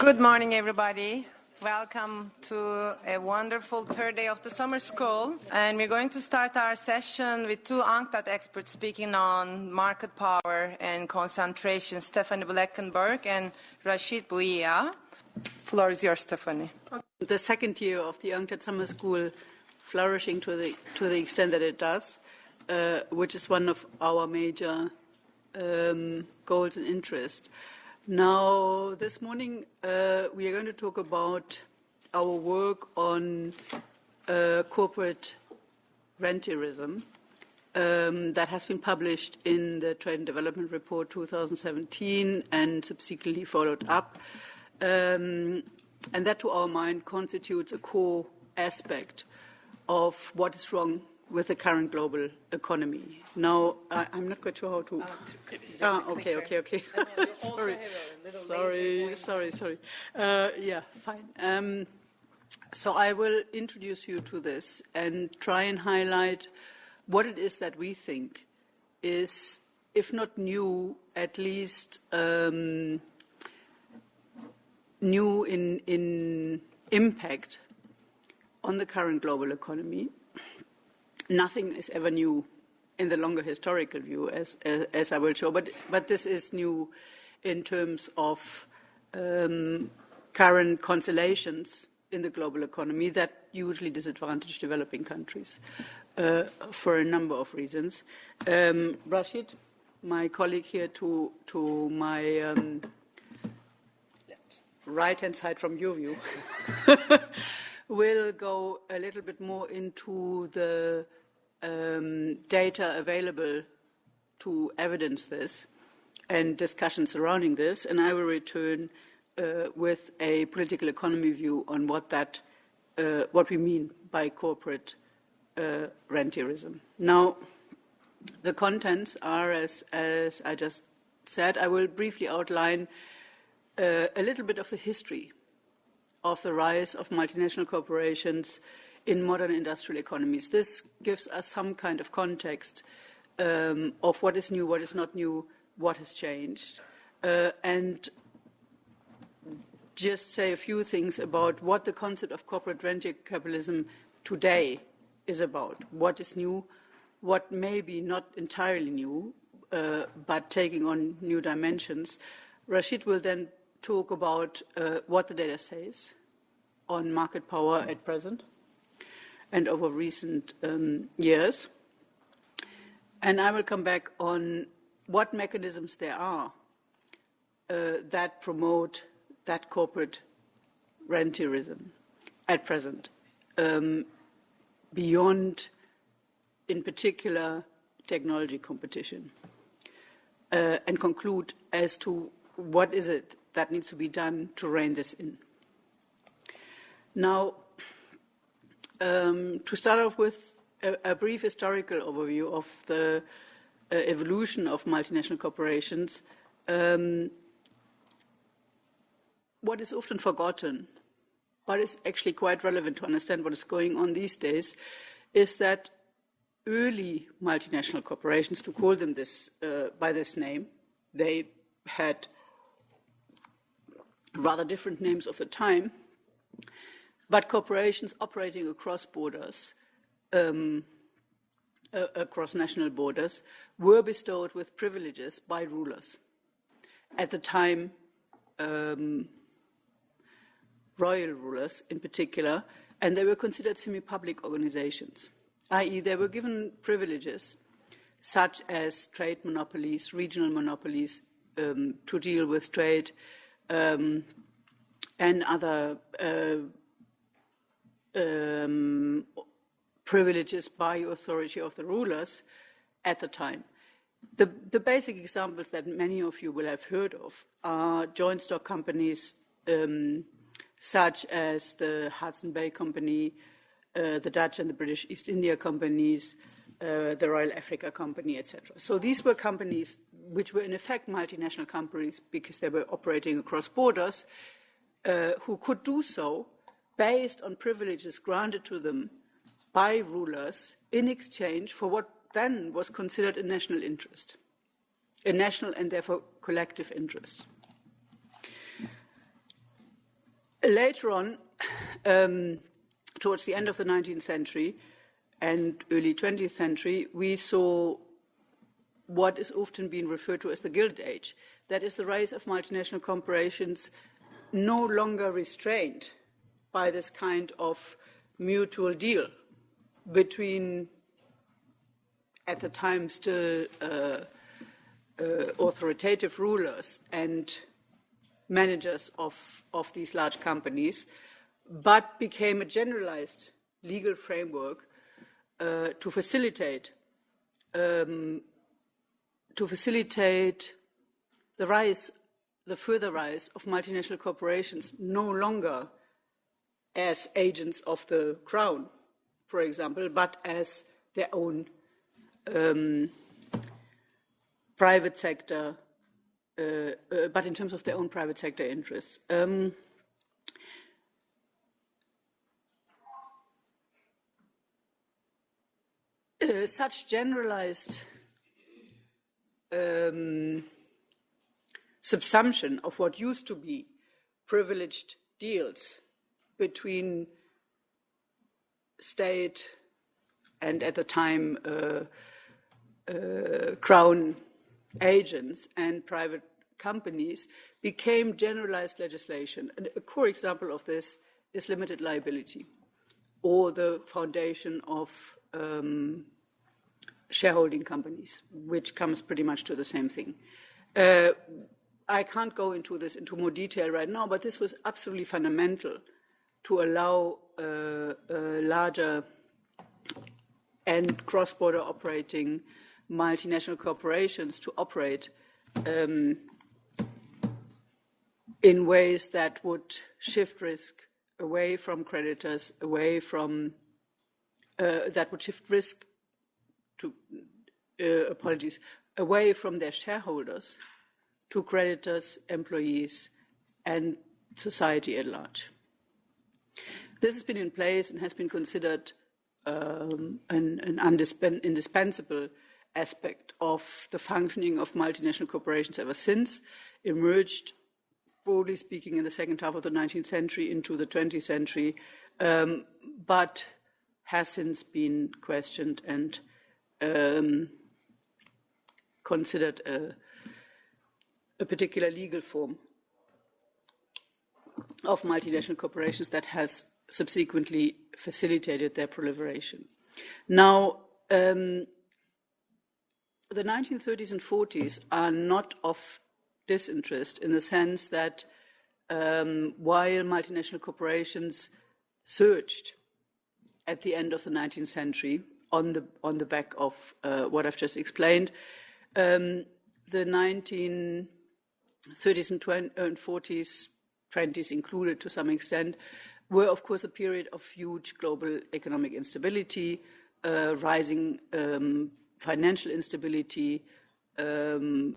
Good morning, everybody. Welcome to a wonderful third day of the summer school. And we're going to start our session with two Unctad experts speaking on market power and concentration, Stephanie Bleckenberg and Rashid Bouia. Floor is yours, Stephanie. The second year of the Unctad summer school flourishing to the extent that it does, which is one of our major goals and interests. Now, this morning, we are going to talk about our work on corporate rentierism that has been published in the Trade and Development Report 2017 and subsequently followed up. And that, to our mind, constitutes a core aspect of what is wrong with the current global economy. Now, I'm not quite sure how to... Okay. Sorry. Yeah, fine. So I will introduce you to this and try and highlight what it is that we think is, if not new, at least new in impact on the current global economy. Nothing is ever new in the longer historical view, as I will show, but this is new in terms of current constellations in the global economy that usually disadvantage developing countries for a number of reasons. Rashid, my colleague here to my right-hand side from your view, will go a little bit more into the data available to evidence this and discussion surrounding this, and I will return with a political economy view on what we mean by corporate rentierism. Now, the contents are, as I just said, I will briefly outline a little bit of the history of the rise of multinational corporations in modern industrial economies. This gives us some kind of context of what is new, what is not new, what has changed, and just say a few things about what the concept of corporate rentier capitalism today is about. What is new, what may be not entirely new, but taking on new dimensions. Rashid will then talk about what the data says on market power at present and over recent years. And I will come back on what mechanisms there are that promote that corporate rentierism at present, beyond, in particular, technology competition, and conclude as to what is it that needs to be done to rein this in. Now, to start off with a brief historical overview of the evolution of multinational corporations, what is often forgotten, but is actually quite relevant to understand what is going on these days, is that early multinational corporations, to call them this by this name, they had rather different names of the time, but corporations operating across borders, across national borders, were bestowed with privileges by rulers. At the time, royal rulers in particular, and they were considered semi-public organizations, i.e. they were given privileges such as trade monopolies, regional monopolies, to deal with trade, and other privileges by authority of the rulers at the time. The basic examples that many of you will have heard of are joint stock companies such as the Hudson Bay Company, the Dutch and the British East India Companies, the Royal Africa Company, etc. So these were companies which were in effect multinational companies because they were operating across borders, who could do so based on privileges granted to them by rulers in exchange for what then was considered a national interest, a national and therefore collective interest. Later on, towards the end of the 19th century and early 20th century, we saw what is often being referred to as the Gilded Age. That is the rise of multinational corporations no longer restrained by this kind of mutual deal between, at the time, still authoritative rulers and managers of these large companies, but became a generalized legal framework to facilitate the further rise of multinational corporations, no longer as agents of the crown, for example, but as their own private sector, but in terms of their own private sector interests. Such generalized subsumption of what used to be privileged deals between state and, at the time, crown agents and private companies became generalized legislation. And a core example of this is limited liability, or the foundation of shareholding companies, which comes pretty much to the same thing. I can't go into this into more detail right now, but this was absolutely fundamental to allow larger and cross-border operating multinational corporations to operate in ways that would shift risk away from creditors, away from that would shift risk to away from their shareholders to creditors, employees, and society at large. This has been in place and has been considered an indispensable aspect of the functioning of multinational corporations ever since, emerged, broadly speaking, in the second half of the 19th century into the 20th century, but has since been questioned and considered a particular legal form of multinational corporations that has subsequently facilitated their proliferation. Now, the 1930s and 40s are not of disinterest in the sense that while multinational corporations surged at the end of the 19th century on the back of what I've just explained, the 1930s and 40s, 20s included to some extent, were of course a period of huge global economic instability, rising financial instability, and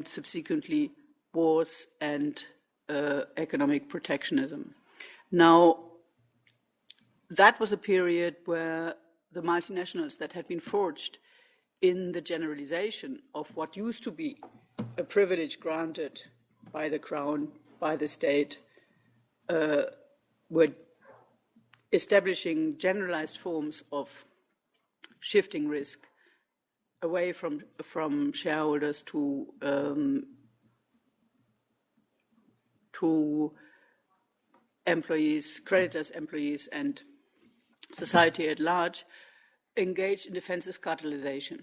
subsequently wars and economic protectionism. Now, that was a period where the multinationals that had been forged in the generalization of what used to be a privilege granted by the crown, by the state, were establishing generalized forms of shifting risk away from shareholders to employees, creditors, employees, and society at large, engaged in defensive cartelization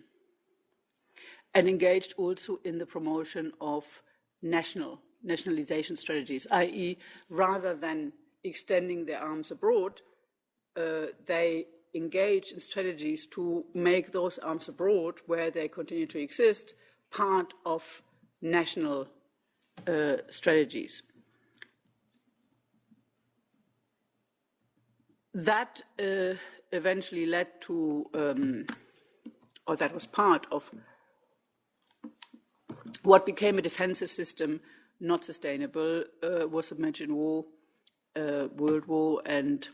and engaged also in the promotion of nationalization strategies, i.e., rather than extending their arms abroad, they engage in strategies to make those arms abroad, where they continue to exist, part of national strategies. That eventually led to, or that was part of what became a defensive system, not sustainable, was the Mexican War, World War, and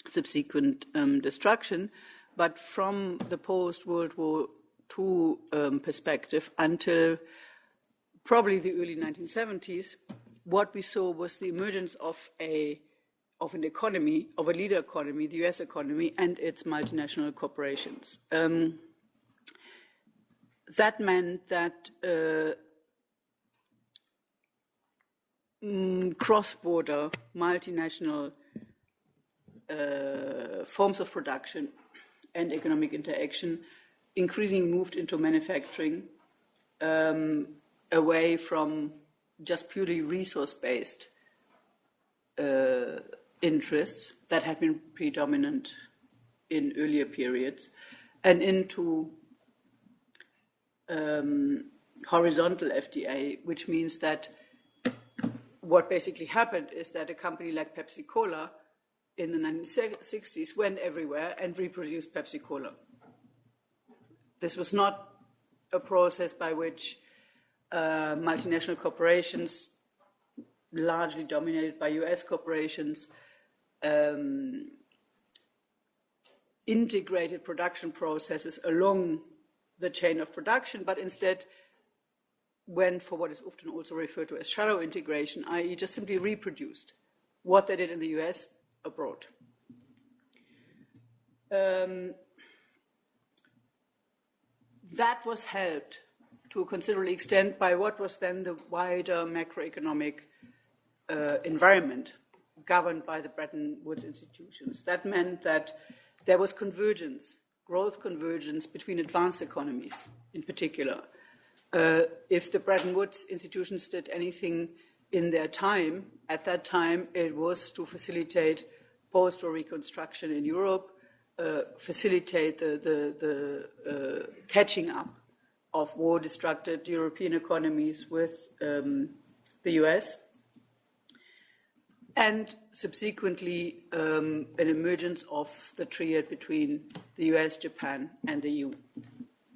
subsequent destruction. But from the post-World War II perspective until probably the early 1970s, what we saw was the emergence of an economy, of a leader economy, the US economy, and its multinational corporations. That meant that cross-border multinational forms of production and economic interaction increasingly moved into manufacturing, away from just purely resource-based interests that had been predominant in earlier periods, and into horizontal FDA, which means that what basically happened is that a company like Pepsi Cola in the 1960s went everywhere and reproduced Pepsi Cola. This was not a process by which multinational corporations, largely dominated by US corporations, integrated production processes along the chain of production, but instead went for what is often also referred to as shallow integration, i.e. just simply reproduced what they did in the US abroad. That was helped to a considerable extent by what was then the wider macroeconomic environment governed by the Bretton Woods institutions. That meant that there was convergence, growth convergence between advanced economies in particular. If the Bretton Woods institutions did anything in their time, at that time it was to facilitate post-war reconstruction in Europe, facilitate the catching up of war-destructed European economies with the US, and subsequently an emergence of the triad between the US, Japan, and the EU,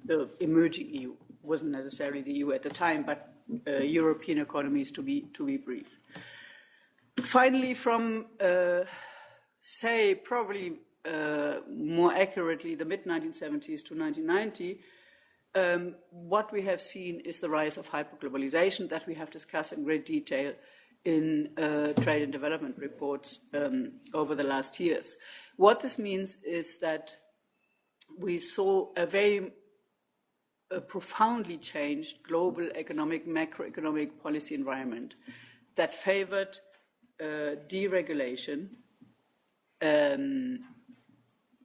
the emerging EU. Wasn't necessarily the EU at the time, but European economies to be brief. Finally, from say probably more accurately the mid-1970s to 1990, what we have seen is the rise of hyperglobalization that we have discussed in great detail in trade and development reports over the last years. What this means is that we saw a very profoundly changed global economic, macroeconomic policy environment that favored deregulation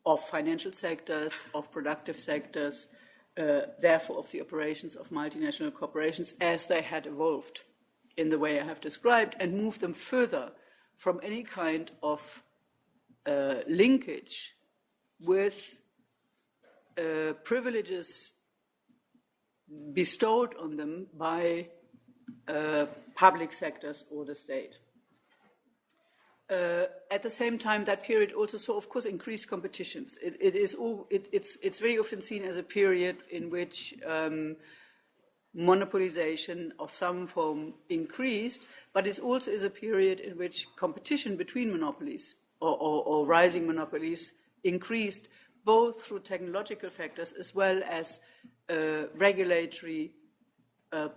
of financial sectors, of productive sectors, therefore of the operations of multinational corporations as they had evolved in the way I have described, and moved them further from any kind of linkage with privileges bestowed on them by public sectors or the state. At the same time, that period also saw, of course, increased competitions. It's very often seen as a period in which monopolization of some form increased, but it also is a period in which competition between monopolies or rising monopolies increased, both through technological factors as well as regulatory,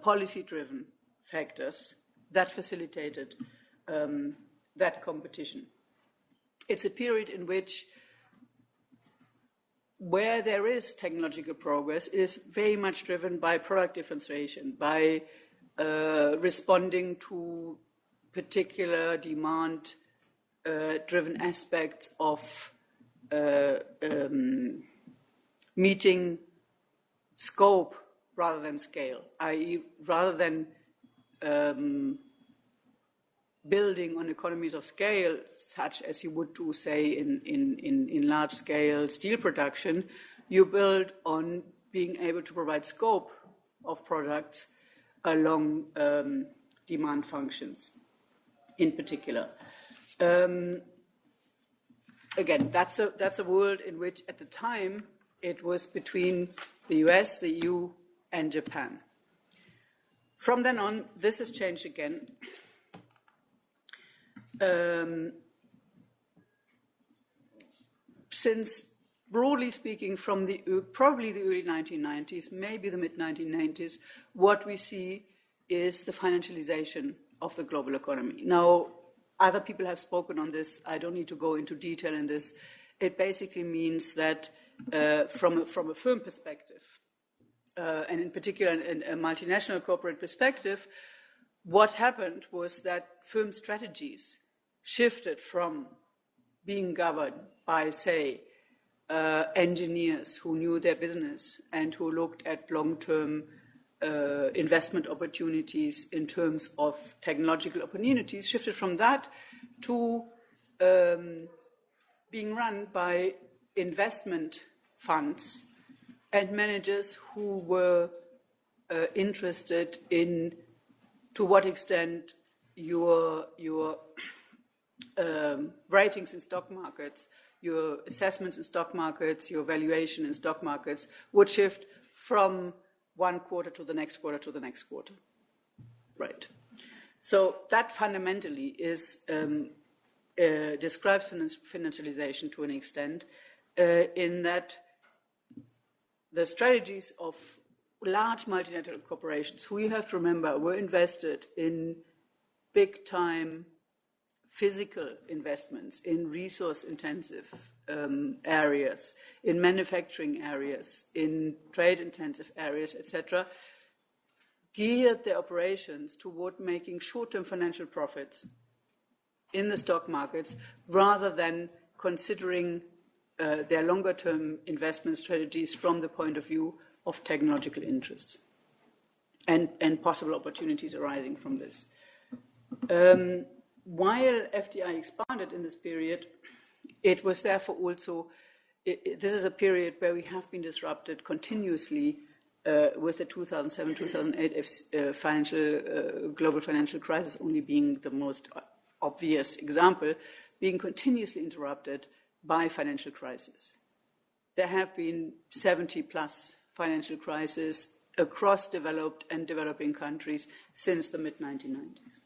policy-driven factors that facilitated that competition. It's a period in which, where there is technological progress, it is very much driven by product differentiation, by responding to particular demand-driven aspects of meeting scope rather than scale, i.e. rather than building on economies of scale, such as you would do, say, in large-scale steel production, you build on being able to provide scope of products along demand functions, in particular. Again, that's a world in which, at the time, it was between the US, the EU, and Japan. From then on, this has changed again. Since, broadly speaking, from probably the early 1990s, maybe the mid-1990s, what we see is the financialization of the global economy. Now, other people have spoken on this. I don't need to go into detail in this. It basically means that from a firm perspective, and in particular in a multinational corporate perspective, what happened was that firm strategies shifted from being governed by, say, engineers who knew their business and who looked at long-term investment opportunities in terms of technological opportunities, shifted from that to being run by investment funds and managers who were interested in to what extent your ratings in stock markets, your assessments in stock markets, your valuation in stock markets would shift from one quarter to the next quarter to the next quarter. Right. So that fundamentally is describes financialization to an extent in that the strategies of large multinational corporations, who you have to remember were invested in big-time physical investments in resource-intensive areas, in manufacturing areas, in trade-intensive areas, etc., geared their operations toward making short-term financial profits in the stock markets rather than considering their longer-term investment strategies from the point of view of technological interests and possible opportunities arising from this. While FDI expanded in this period, it was therefore also, this is a period where we have been disrupted continuously with the 2007-2008 global financial crisis only being the most obvious example, being continuously interrupted by financial crisis. There have been 70-plus financial crises across developed and developing countries since the mid-1990s.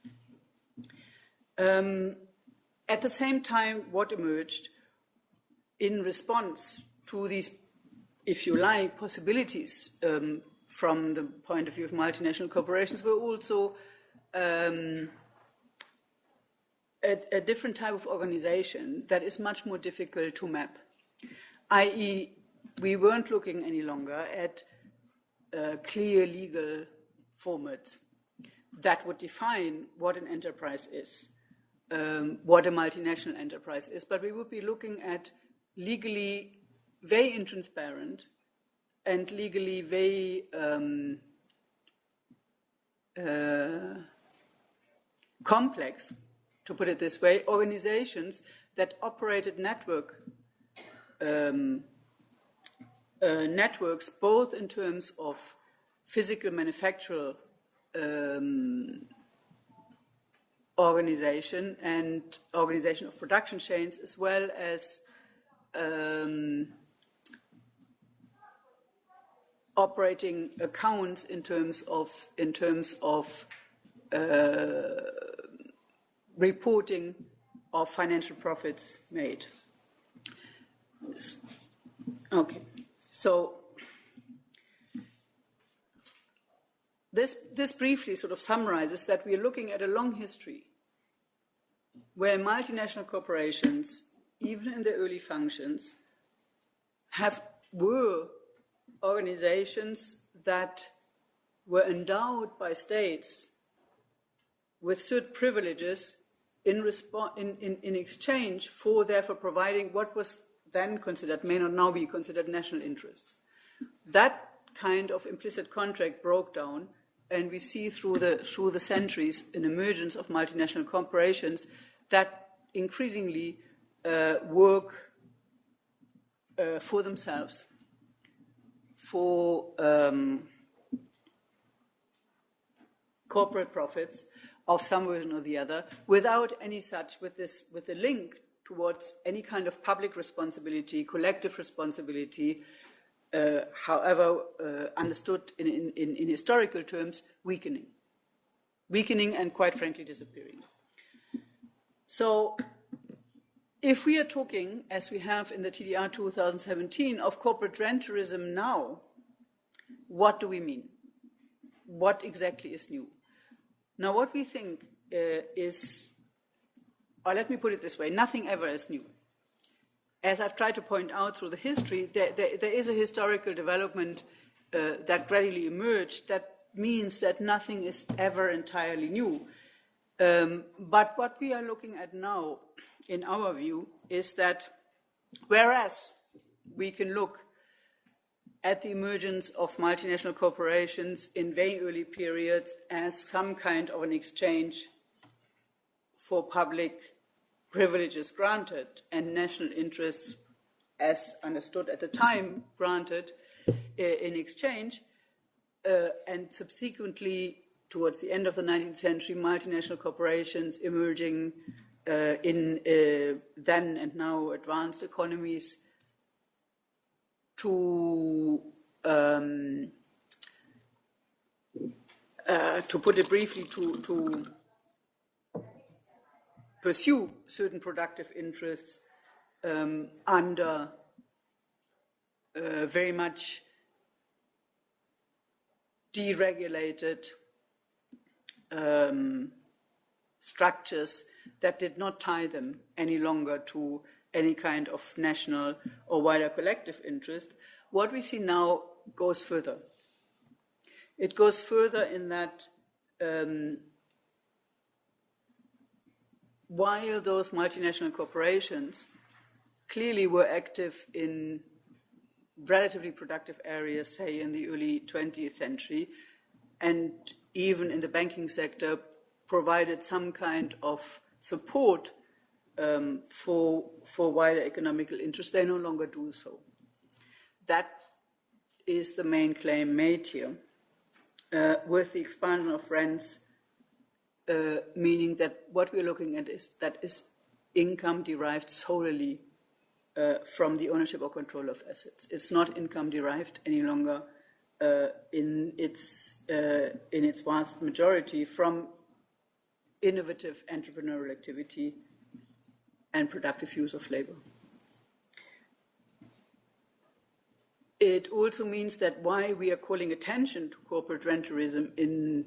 At the same time, what emerged in response to these, if you like, possibilities from the point of view of multinational corporations were also a different type of organization that is much more difficult to map, i.e., we weren't looking any longer at clear legal formats that would define what an enterprise is, what a multinational enterprise is, but we would be looking at legally very intransparent and legally very complex, to put it this way, organizations that operated networks both in terms of physical manufacturing organization and organization of production chains, as well as operating accounts in terms of reporting of financial profits made. Okay, so this briefly sort of summarizes that we are looking at a long history where multinational corporations, even in their early functions, were organizations that were endowed by states with certain privileges in exchange for therefore providing what was then considered, may not now be considered, national interests. That kind of implicit contract broke down, and we see through the centuries an emergence of multinational corporations that increasingly work for themselves, for corporate profits of some version or the other, without any such, with a link towards any kind of public responsibility, collective responsibility, however understood in historical terms, weakening and quite frankly disappearing. So if we are talking, as we have in the TDR 2017, of corporate rentierism now, what do we mean? What exactly is new? Now, what we think or let me put it this way, nothing ever is new. As I've tried to point out through the history, there is a historical development that gradually emerged that means that nothing is ever entirely new. But what we are looking at now, in our view, is that whereas we can look at the emergence of multinational corporations in very early periods as some kind of an exchange for public privileges granted and national interests, as understood at the time, granted in exchange, and subsequently, towards the end of the 19th century, multinational corporations emerging in then and now advanced economies to put it briefly, to pursue certain productive interests under very much deregulated structures that did not tie them any longer to any kind of national or wider collective interest. What we see now goes further. It goes further in that while those multinational corporations clearly were active in relatively productive areas, say in the early 20th century, and even in the banking sector provided some kind of support for wider economical interest, they no longer do so. That is the main claim made here, with the expansion of rents, meaning that what we're looking at is income derived solely from the ownership or control of assets. It's not income derived any longer in its vast majority from innovative entrepreneurial activity and productive use of labor. It also means that why we are calling attention to corporate rentierism in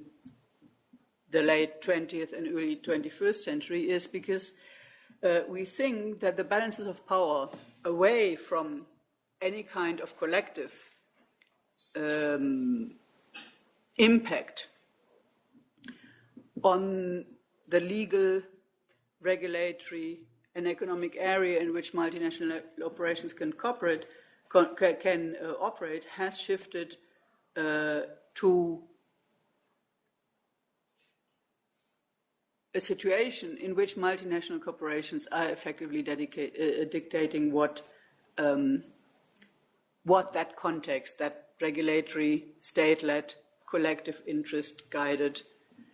the late 20th and early 21st century is because we think that the balances of power away from any kind of collective impact on the legal, regulatory, and economic area in which multinational operations can operate has shifted to a situation in which multinational corporations are effectively dictating what that context, that regulatory, state-led, collective interest-guided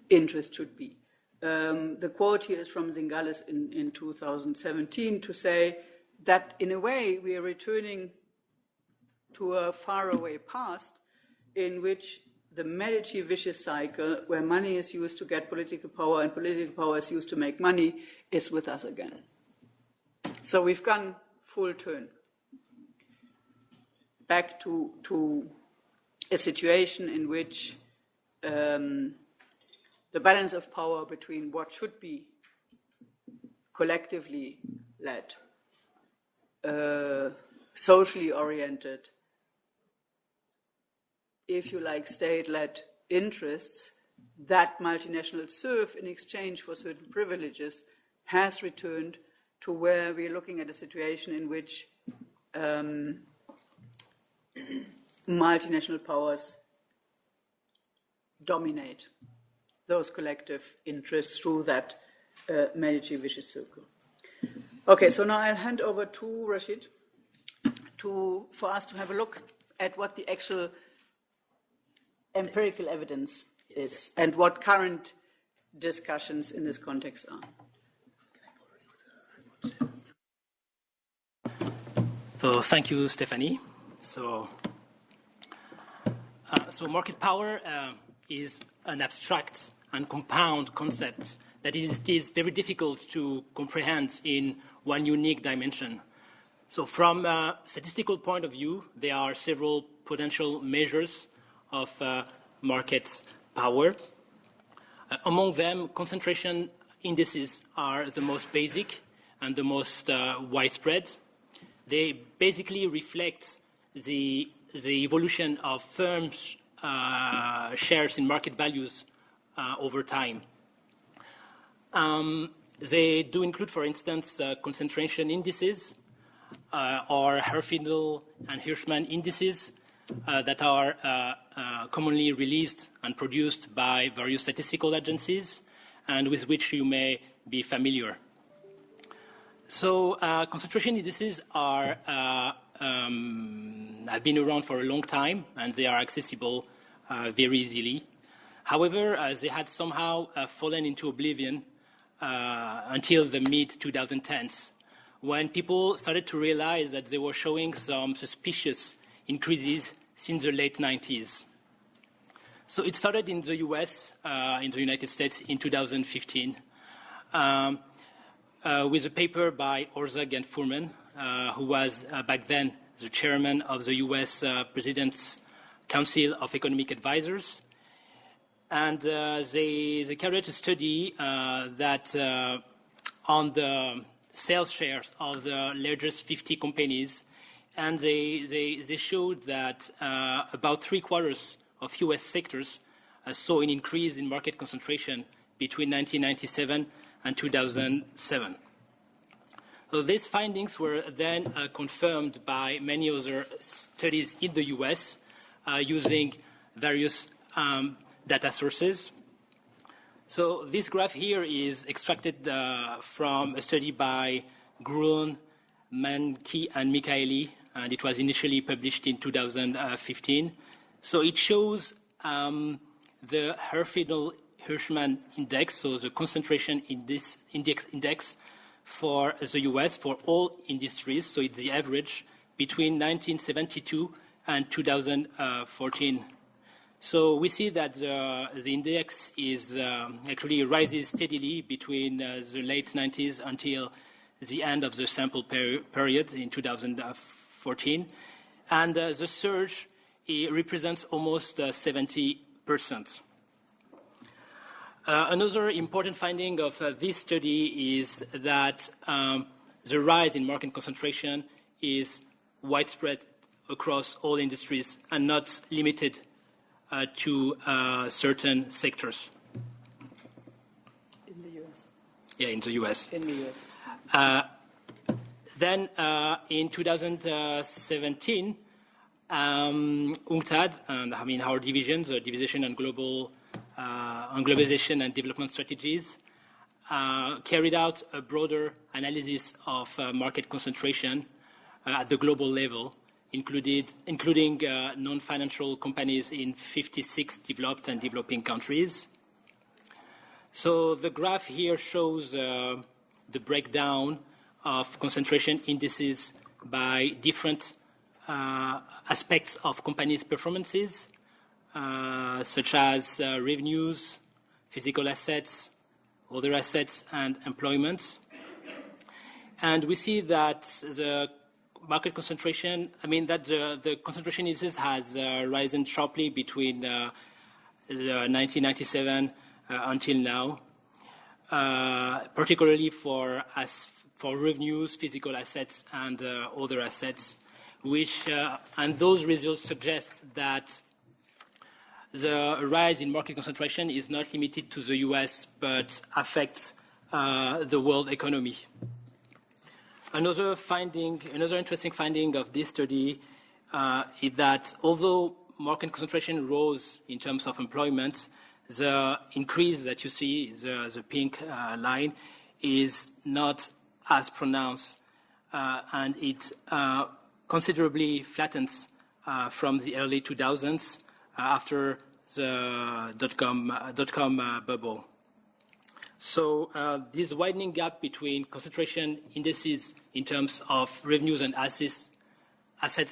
interest should be. The quote here is from Zingales in 2017 to say that in a way we are returning to a faraway past in which the Medici vicious cycle, where money is used to get political power and political power is used to make money, is with us again. So we've gone full turn back to a situation in which the balance of power between what should be collectively led, socially oriented, if you like, state-led interests that multinationals serve in exchange for certain privileges has returned to where we're looking at a situation in which multinational powers dominate those collective interests through that Medici vicious circle. Okay, so now I'll hand over to Rashid for us to have a look at what the actual empirical evidence is and what current discussions in this context are. So thank you, Stephanie. So market power is an abstract and compound concept that it is very difficult to comprehend in one unique dimension. So from a statistical point of view, there are several potential measures of market power. Among them, concentration indices are the most basic and the most widespread. They basically reflect the evolution of firms' shares in market values over time. They do include, for instance, concentration indices or Herfindahl and Hirschman indices that are commonly released and produced by various statistical agencies and with which you may be familiar. So concentration indices are have been around for a long time, and they are accessible very easily. However, they had somehow fallen into oblivion until the mid-2010s, when people started to realize that they were showing some suspicious increases since the late 90s. So it started in the US, in the United States, in 2015, with a paper by Orzag and Furman, who was back then the chairman of the US President's Council of Economic Advisors. And they carried out a study that on the sales shares of the largest 50 companies, and they showed that about 3/4 of US sectors saw an increase in market concentration between 1997 and 2007. So these findings were then confirmed by many other studies in the US using various data sources. So this graph here is extracted from a study by Gruen, Mankey, and Michaeli, and it was initially published in 2015. So it shows the Herfindahl-Hirschman index, so the concentration in this index for the US for all industries. So it's the average between 1972 and 2014. So we see that the index is actually rises steadily between the late 90s until the end of the sample period in 2014. And the surge represents almost 70%. Another important finding of this study is that the rise in market concentration is widespread across all industries and not limited to certain sectors. In the US. Yeah, in the US. In the US. Then in 2017, Unctad, and I mean our division, the Division on Globalization and Development Strategies, carried out a broader analysis of market concentration at the global level, including non-financial companies in 56 developed and developing countries. So the graph here shows the breakdown of concentration indices by different aspects of companies' performances, such as revenues, physical assets, other assets, and employment. And we see that the market concentration, the concentration indices has risen sharply between 1997 until now, particularly for revenues, physical assets, and other assets, and those results suggest that the rise in market concentration is not limited to the US, but affects the world economy. Another interesting finding of this study is that although market concentration rose in terms of employment, the increase that you see, the pink line, is not as pronounced, and it considerably flattens from the early 2000s after the dot-com bubble. So this widening gap between concentration indices in terms of revenues and assets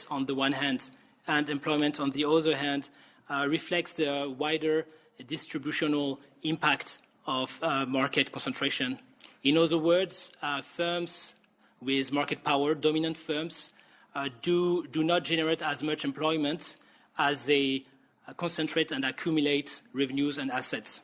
on the one hand and employment on the other hand reflects the wider distributional impact of market concentration. In other words, firms with market power, dominant firms, do not generate as much employment as they concentrate and accumulate revenues and assets.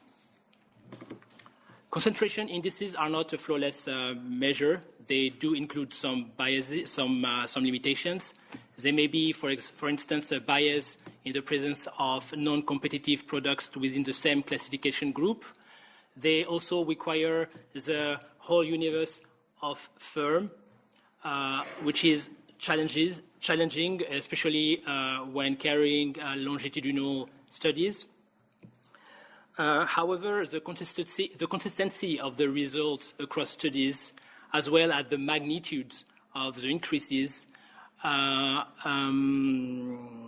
Concentration indices are not a flawless measure. They do include some biases, some limitations. There may be, for instance, a bias in the presence of non-competitive products within the same classification group. They also require the whole universe of firm, which is challenging, especially when carrying longitudinal studies. However, the consistency of the results across studies, as well as the magnitude of the increases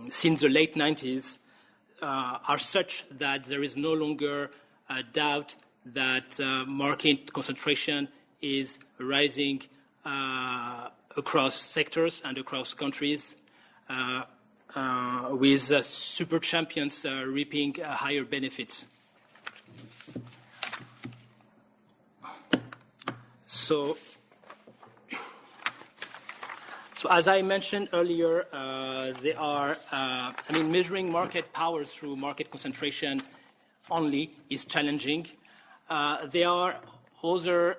since the late 90s, are such that there is no longer a doubt that market concentration is rising across sectors and across countries, with super champions reaping higher benefits. So as I mentioned earlier, there are, measuring market power through market concentration only is challenging. There are other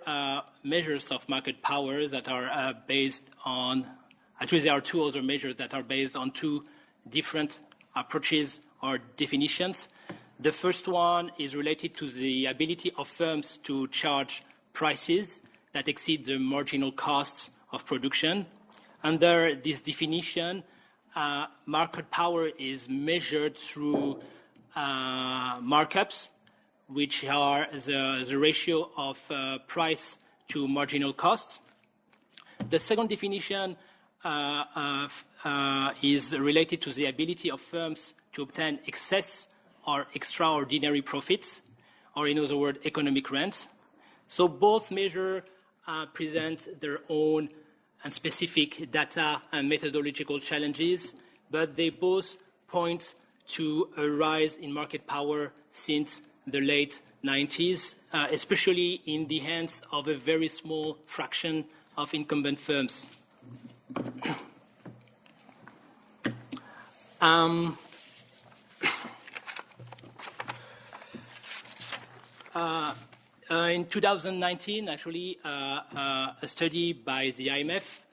measures of market power that are based on, actually there are two other measures that are based on two different approaches or definitions. The first one is related to the ability of firms to charge prices that exceed the marginal costs of production. Under this definition, market power is measured through markups, which are the ratio of price to marginal costs. The second definition is related to the ability of firms to obtain excess or extraordinary profits, or in other words, economic rents. So both measures present their own and specific data and methodological challenges, but they both point to a rise in market power since the late 90s, especially in the hands of a very small fraction of incumbent firms. In 2019, actually, a study by the IMF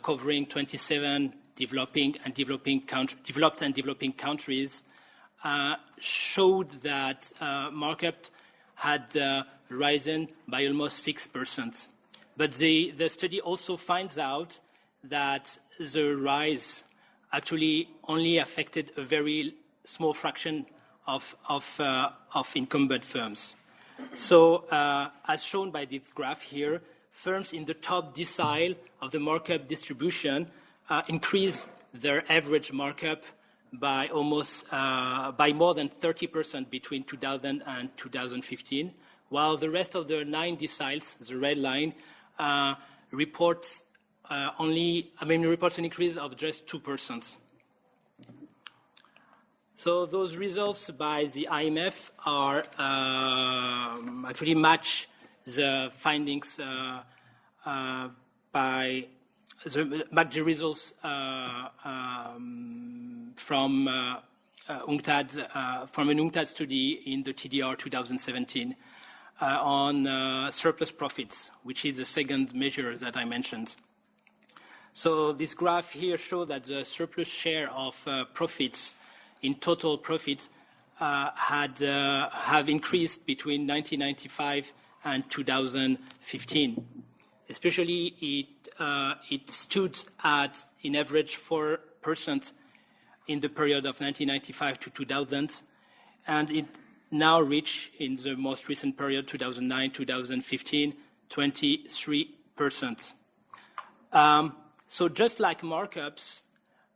covering 27 developed and developing countries showed that markup had risen by almost 6%. But the study also finds out that the rise actually only affected a very small fraction of incumbent firms. So, as shown by this graph here, firms in the top decile of the markup distribution increased their average markup by more than 30% between 2000 and 2015, while the rest of the 9 deciles, the red line, reports an increase of just 2%. So those results by the IMF are actually match the findings match the results from Unctad, from an Unctad study in the TDR 2017 on surplus profits, which is the second measure that I mentioned. So this graph here shows that the surplus share of profits in total profits have increased between 1995 and 2015. Especially, it stood at, in average, 4% in the period of 1995 to 2000, and it now reached, in the most recent period, 2009-2015, 23%. So just like markups,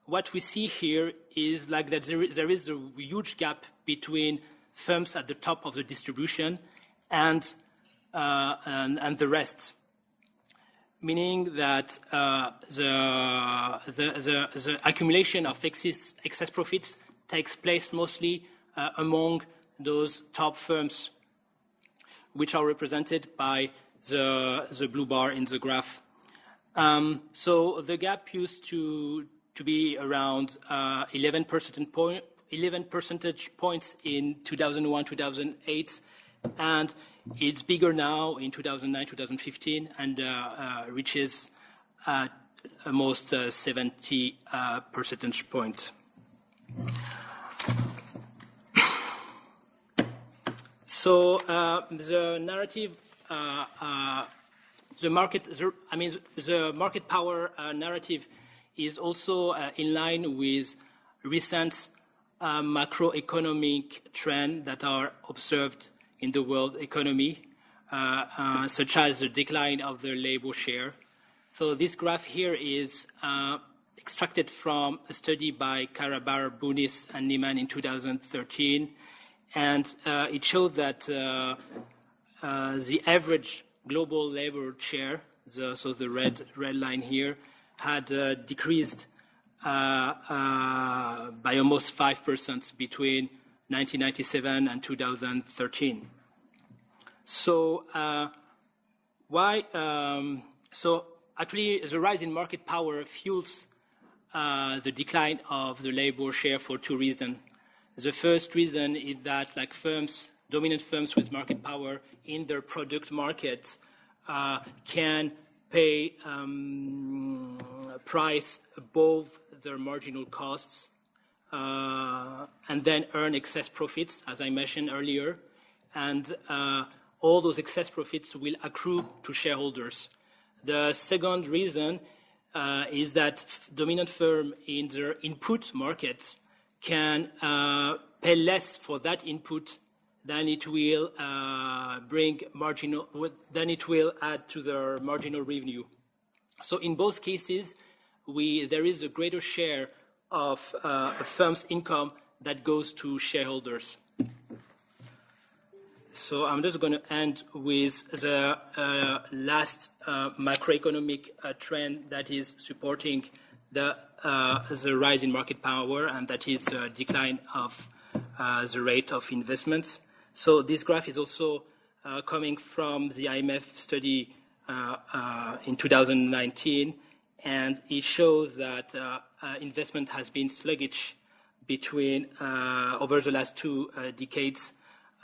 what we see here is like that there is a huge gap between firms at the top of the distribution and the rest, meaning that the accumulation of excess profits takes place mostly among those top firms, which are represented by the blue bar in the graph. So the gap used to be around 11 percentage points in 2001-2008, and it's bigger now in 2009, 2015, and reaches almost 70 percentage points. So the narrative, the market power narrative is also in line with recent macroeconomic trends that are observed in the world economy, such as the decline of the labor share. So this graph here is extracted from a study by Karabar, Bunis, and Niemann in 2013, and it showed that the average global labor share, so the red line here, had decreased by almost 5% between 1997 and 2013. So so actually, the rise in market power fuels the decline of the labor share for two reasons. The first reason is that, like dominant firms with market power in their product market can pay a price above their marginal costs and then earn excess profits, as I mentioned earlier. And all those excess profits will accrue to shareholders. The second reason is that dominant firms in their input markets can pay less for that input than it will than it will add to their marginal revenue. So in both cases, there is a greater share of a firm's income that goes to shareholders. So I'm just going to end with the last macroeconomic trend that is supporting the rise in market power, and that is the decline of the rate of investments. So this graph is also coming from the IMF study in 2019, and it shows that investment has been sluggish between over the last two decades,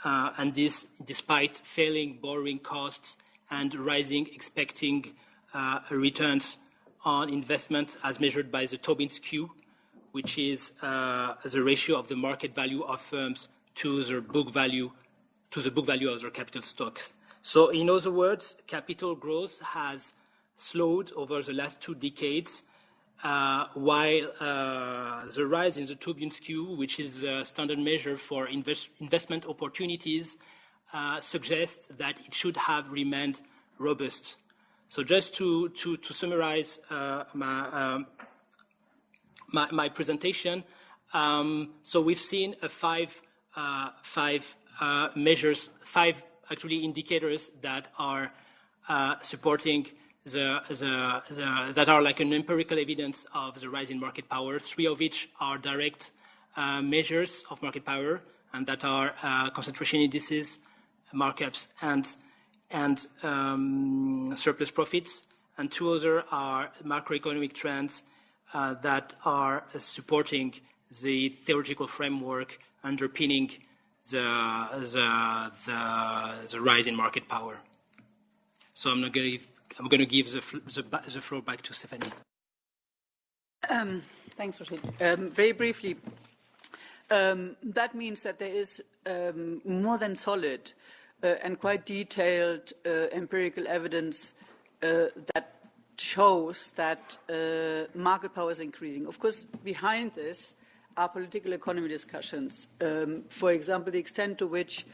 and this despite failing borrowing costs and rising expecting returns on investment as measured by the Tobin skew, which is the ratio of the market value of firms to the book value of their capital stocks. So in other words, capital growth has slowed over the last two decades, while the rise in the Tobin skew, which is a standard measure for investment opportunities, suggests that it should have remained robust. So just to summarize my presentation, so we've seen five measures, five actually indicators that are supporting that are like an empirical evidence of the rise in market power, three of which are direct measures of market power, and that are concentration indices, markups, and surplus profits, and two other are macroeconomic trends that are supporting the theoretical framework underpinning the rise in market power. So I'm going to give the floor back to Stephanie. Thanks, Rashid. Very briefly, that means that there is more than solid and quite detailed empirical evidence that shows that market power is increasing. Of course, behind this are political economy discussions. For example, the extent to which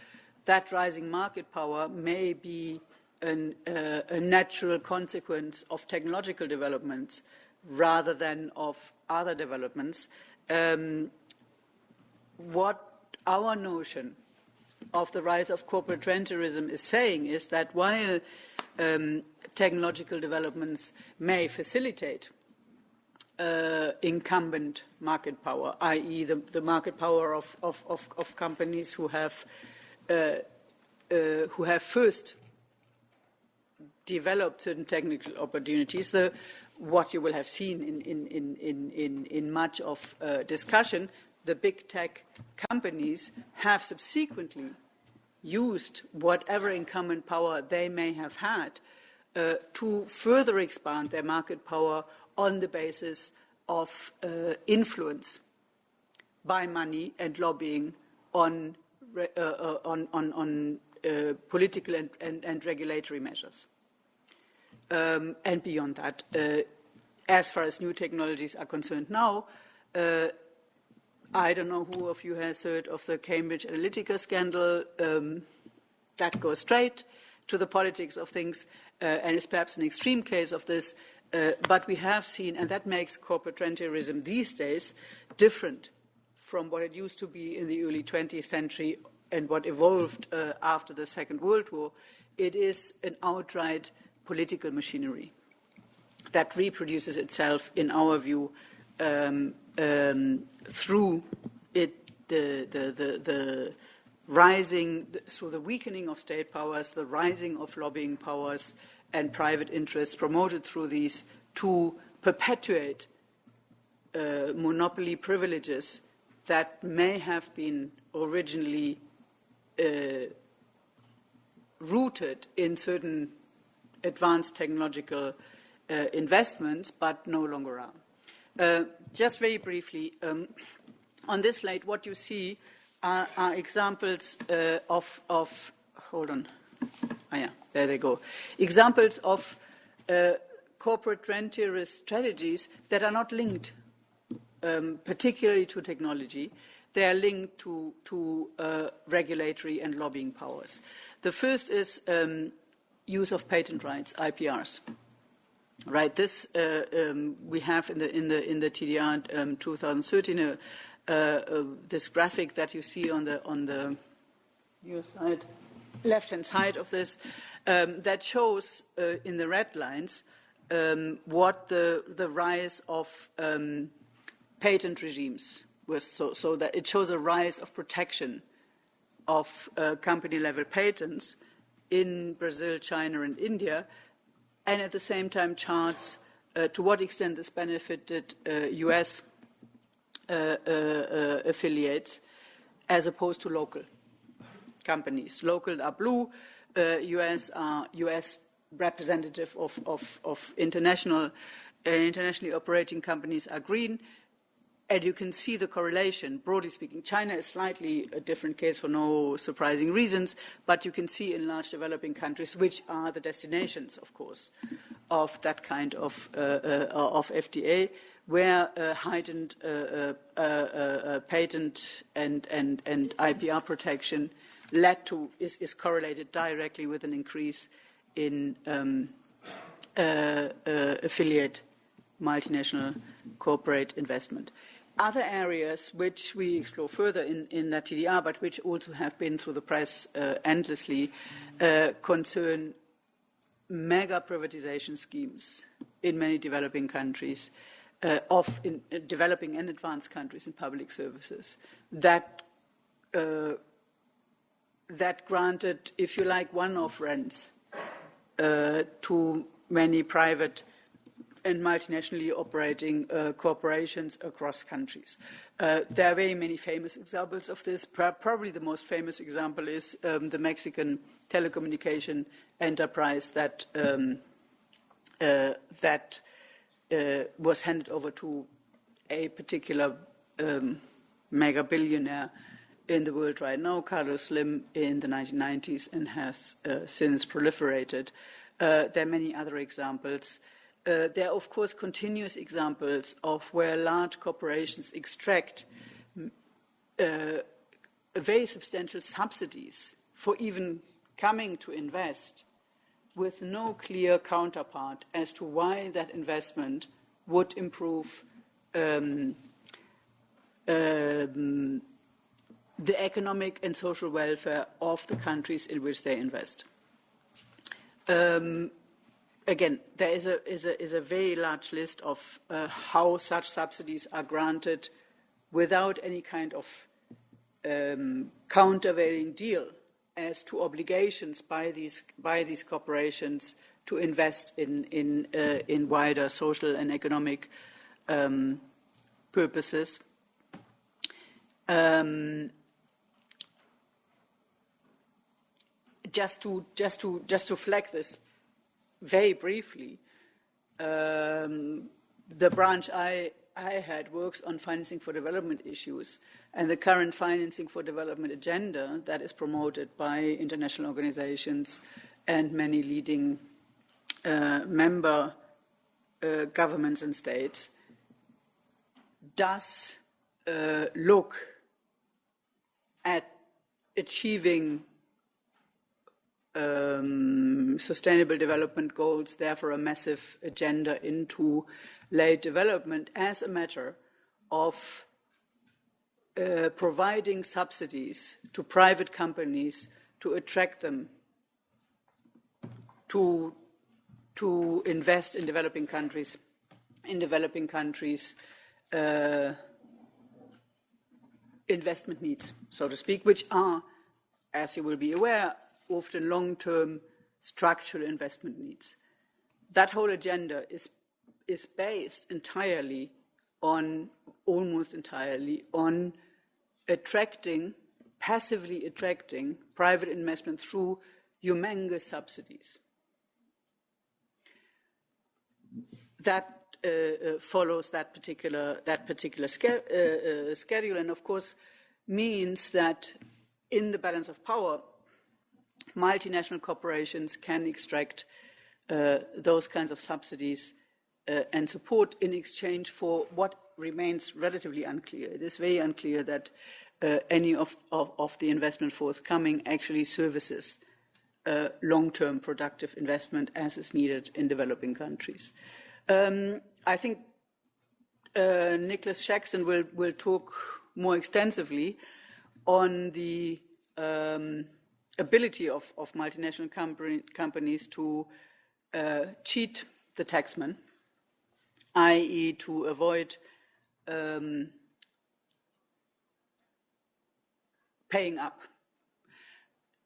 that rising market power may be a natural consequence of technological developments rather than of other developments. What our notion of the rise of corporate rentierism is saying is that while technological developments may facilitate incumbent market power, i.e. the market power of companies who have first developed certain technical opportunities. What you will have seen in much of discussion, the big tech companies have subsequently used whatever incumbent power they may have had to further expand their market power on the basis of influence by money and lobbying on political and regulatory measures. And beyond that, as far as new technologies are concerned now, I don't know who of you has heard of the Cambridge Analytica scandal. That goes straight to the politics of things and is perhaps an extreme case of this. But we have seen, and that makes corporate rentierism these days different from what it used to be in the early 20th century and what evolved after the Second World War. It is an outright political machinery that reproduces itself, in our view, through the rising, through the weakening of state powers, the rising of lobbying powers and private interests promoted through these to perpetuate monopoly privileges that may have been originally rooted in certain advanced technological investments, but no longer are. Just very briefly, on this slide, what you see are examples of hold on. Oh, yeah, there they go. Examples of corporate rentierist strategies that are not linked particularly to technology. They are linked to regulatory and lobbying powers. The first is use of patent rights, IPRs. Right. This we have in the TDR 2013 this graphic that you see on the your side, left-hand side of this that shows in the red lines what the rise of patent regimes was. So that it shows a rise of protection of company-level patents in Brazil, China, and India, and at the same time charts to what extent this benefited US affiliates as opposed to local companies. Local are blue, US are US representative of internationally operating companies are green. And you can see the correlation, broadly speaking. China is slightly a different case for no surprising reasons, but you can see in large developing countries, which are the destinations, of course, of that kind of FTA, where heightened patent and IPR protection led to, is correlated directly with an increase in affiliate multinational corporate investment. Other areas which we explore further in that TDR, but which also have been through the press endlessly, concern mega privatization schemes in many developing countries, in developing and advanced countries in public services, that granted, if you like, one-off rents to many private and multinationally operating corporations across countries. There are very many famous examples of this. Probably the most famous example is the Mexican telecommunication enterprise that was handed over to a particular mega billionaire in the world right now, Carlos Slim, in the 1990s, and has since proliferated. There are many other examples. There are, of course, continuous examples of where large corporations extract very substantial subsidies for even coming to invest with no clear counterpart as to why that investment would improve the economic and social welfare of the countries in which they invest. Again, there is a very large list of how such subsidies are granted without any kind of countervailing deal as to obligations by these corporations to invest in wider social and economic purposes. just to flag this very briefly, the branch I had works on financing for development issues, and the current financing for development agenda that is promoted by international organizations and many leading member governments and states does look at achieving sustainable development goals, therefore a massive agenda into late development as a matter of providing subsidies to private companies to attract them to invest in developing countries, investment needs, so to speak, which are, as you will be aware, often long-term structural investment needs. That whole agenda is based almost entirely on passively attracting private investment through humongous subsidies. That follows that particular schedule, and of course means that in the balance of power, multinational corporations can extract those kinds of subsidies and support in exchange for what remains relatively unclear. It is very unclear that any of the investment forthcoming actually services long-term productive investment as is needed in developing countries. I think Nicholas Jackson will talk more extensively on the ability of multinational companies to cheat the taxman, i.e. to avoid paying up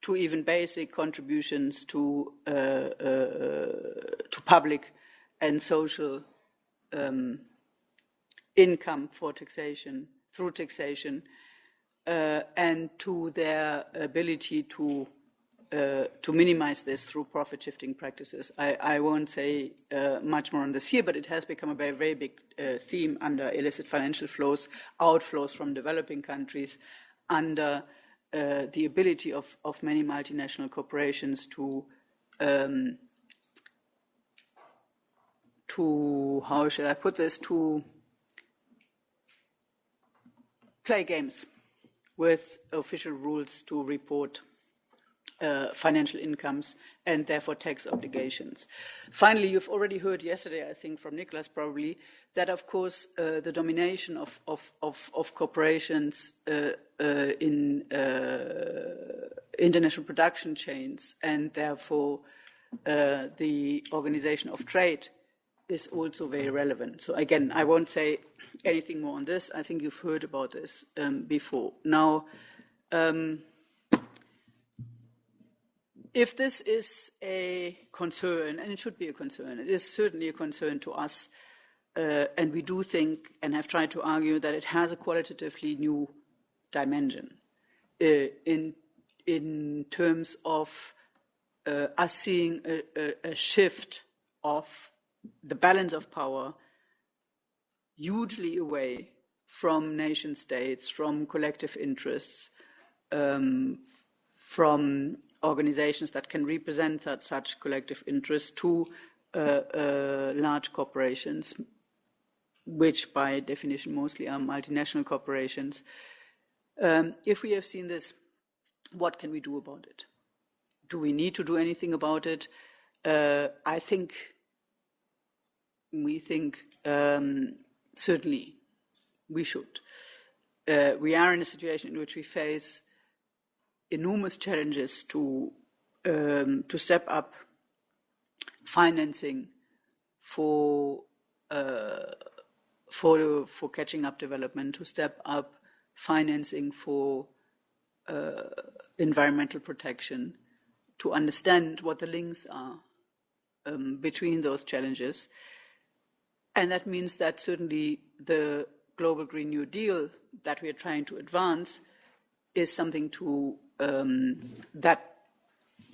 to even basic contributions to public and social income for taxation, through taxation, and to their ability to minimize this through profit-shifting practices. I won't say much more on this here, but it has become a very, very big theme under illicit financial flows, outflows from developing countries, under the ability of many multinational corporations to how shall I put this, to play games with official rules to report financial incomes and therefore tax obligations. Finally, you've already heard yesterday, I think, from Nicholas probably, that of course the domination of corporations in international production chains and therefore the organization of trade is also very relevant. So again, I won't say anything more on this. I think you've heard about this before. Now, if this is a concern, and it should be a concern, it is certainly a concern to us, and we do think and have tried to argue that it has a qualitatively new dimension in terms of us seeing a shift of the balance of power hugely away from nation states, from collective interests, from organizations that can represent such collective interests to large corporations, which by definition mostly are multinational corporations. If we have seen this, what can we do about it? Do we need to do anything about it? We think certainly we should. We are in a situation in which we face enormous challenges to step up financing for catching up development, to step up financing for environmental protection, to understand what the links are between those challenges. And that means that certainly the Global Green New Deal that we are trying to advance is something that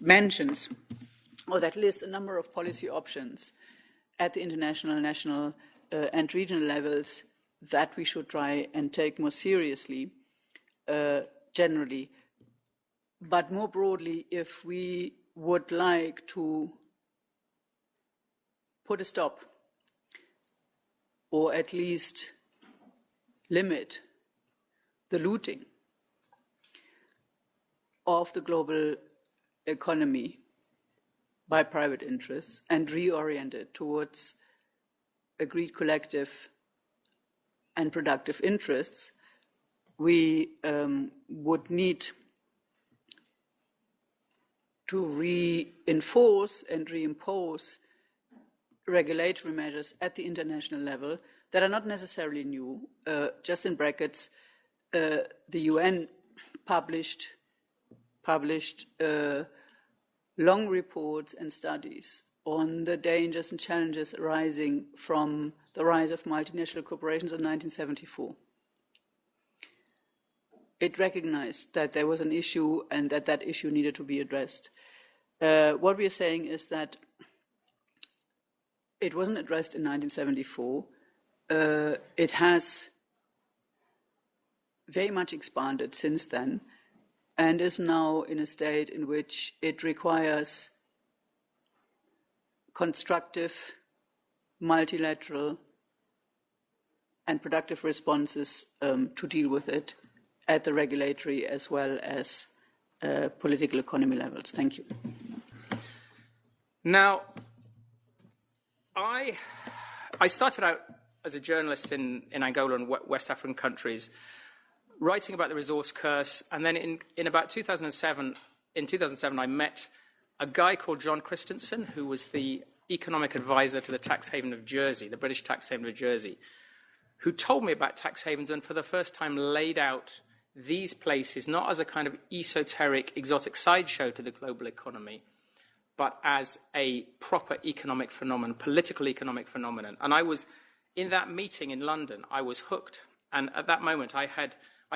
mentions, or that lists a number of policy options at the international, national, and regional levels that we should try and take more seriously, generally. But more broadly, if we would like to put a stop, or at least limit the looting of the global economy by private interests and reorient it towards agreed collective and productive interests, we would need to reinforce and reimpose regulatory measures at the international level that are not necessarily new. Just in brackets, the UN published long reports and studies on the dangers and challenges arising from the rise of multinational corporations in 1974. It recognized that there was an issue and that that issue needed to be addressed. What we are saying is that it wasn't addressed in 1974. It has very much expanded since then and is now in a state in which it requires constructive, multilateral, and productive responses to deal with it at the regulatory as well as political economy levels. Thank you. Now, I started out as a journalist in Angola and West African countries, writing about the resource curse, and then in about 2007, I met a guy called John Christensen, who was the economic advisor to the tax haven of Jersey, the British tax haven of Jersey, who told me about tax havens and for the first time laid out these places not as a kind of esoteric, exotic sideshow to the global economy, but as a proper economic phenomenon, political economic phenomenon. And I was, in that meeting in London, I was hooked. And at that moment, I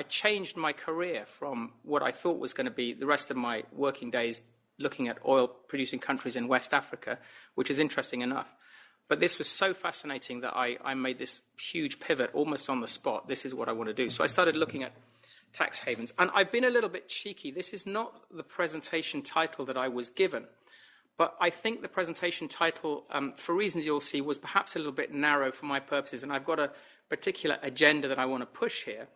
changed my career from what I thought was going to be the rest of my working days looking at oil-producing countries in West Africa, which is interesting enough. But this was so fascinating that I made this huge pivot almost on the spot. This is what I want to do. So I started looking at tax havens. And I've been a little bit cheeky. This is not the presentation title that I was given. But I think the presentation title, for reasons you'll see, was perhaps a little bit narrow for my purposes. And I've got a particular agenda that I want to push here.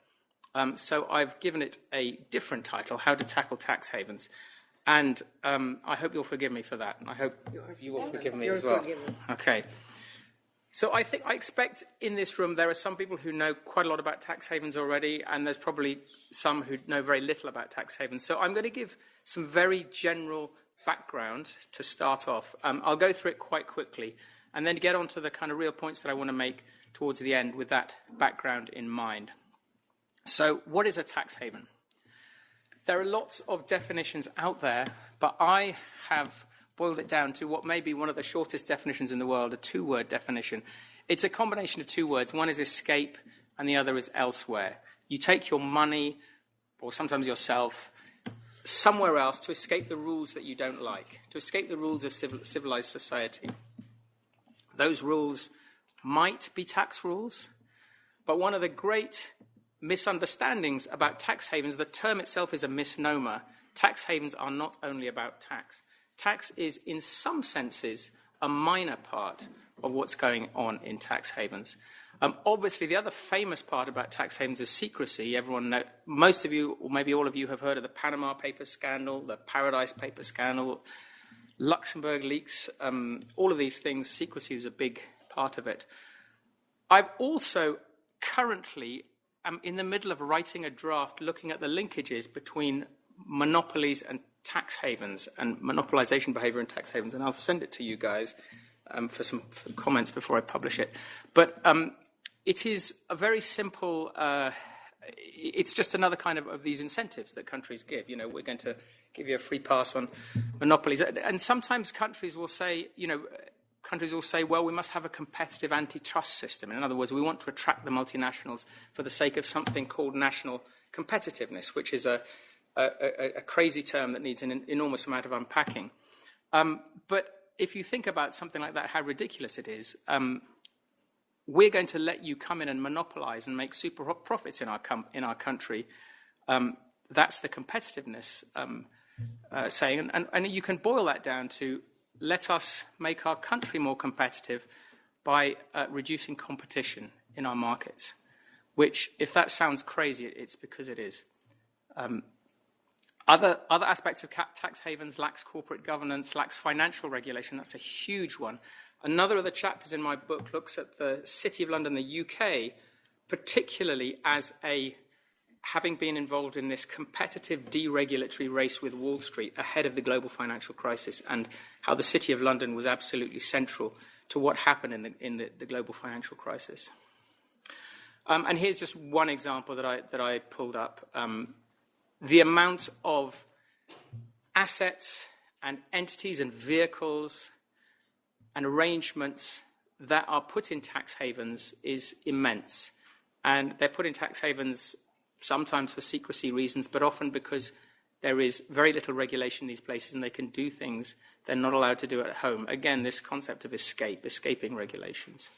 So I've given it a different title, How to Tackle Tax Havens. And I hope you'll forgive me for that. And I hope you will forgive me as well. Forgiven. Okay. So I expect in this room there are some people who know quite a lot about tax havens already, and there's probably some who know very little about tax havens. So I'm going to give some very general background to start off. I'll go through it quite quickly and then get on to the kind of real points that I want to make towards the end with that background in mind. So what is a tax haven? There are lots of definitions out there, but I have boiled it down to what may be one of the shortest definitions in the world, a two-word definition. It's a combination of two words. One is escape and the other is elsewhere. You take your money, or sometimes yourself, somewhere else to escape the rules that you don't like, to escape the rules of civilized society. Those rules might be tax rules, but one of the great misunderstandings about tax havens, the term itself is a misnomer. Tax havens are not only about tax. Tax is, in some senses, a minor part of what's going on in tax havens. Obviously, the other famous part about tax havens is secrecy. Everyone knows, most of you, or maybe all of you, have heard of the Panama Papers scandal, the Paradise Papers scandal, Luxembourg leaks, all of these things. Secrecy was a big part of it. I've also currently am in the middle of writing a draft looking at the linkages between monopolies and tax havens and monopolization behavior in tax havens, and I'll send it to you guys for some comments before I publish it. But it is a very simple, it's just another kind of these incentives that countries give. You know, we're going to give you a free pass on monopolies. And sometimes countries will say, well, we must have a competitive antitrust system. In other words, we want to attract the multinationals for the sake of something called national competitiveness, which is a a crazy term that needs an enormous amount of unpacking. But if you think about something like that, how ridiculous it is, we're going to let you come in and monopolize and make super profits in our country. That's the competitiveness saying. And you can boil that down to let us make our country more competitive by reducing competition in our markets, which, if that sounds crazy, it's because it is. Other aspects of tax havens: lacks corporate governance, lacks financial regulation. That's a huge one. Another of the chapters in my book looks at the City of London, the UK, particularly as having been involved in this competitive deregulatory race with Wall Street ahead of the global financial crisis, and how the City of London was absolutely central to what happened in the global financial crisis. And here's just one example that I pulled up. The amount of assets and entities and vehicles and arrangements that are put in tax havens is immense. And they're put in tax havens sometimes for secrecy reasons, but often because there is very little regulation in these places and they can do things they're not allowed to do at home. Again, this concept of escaping regulations.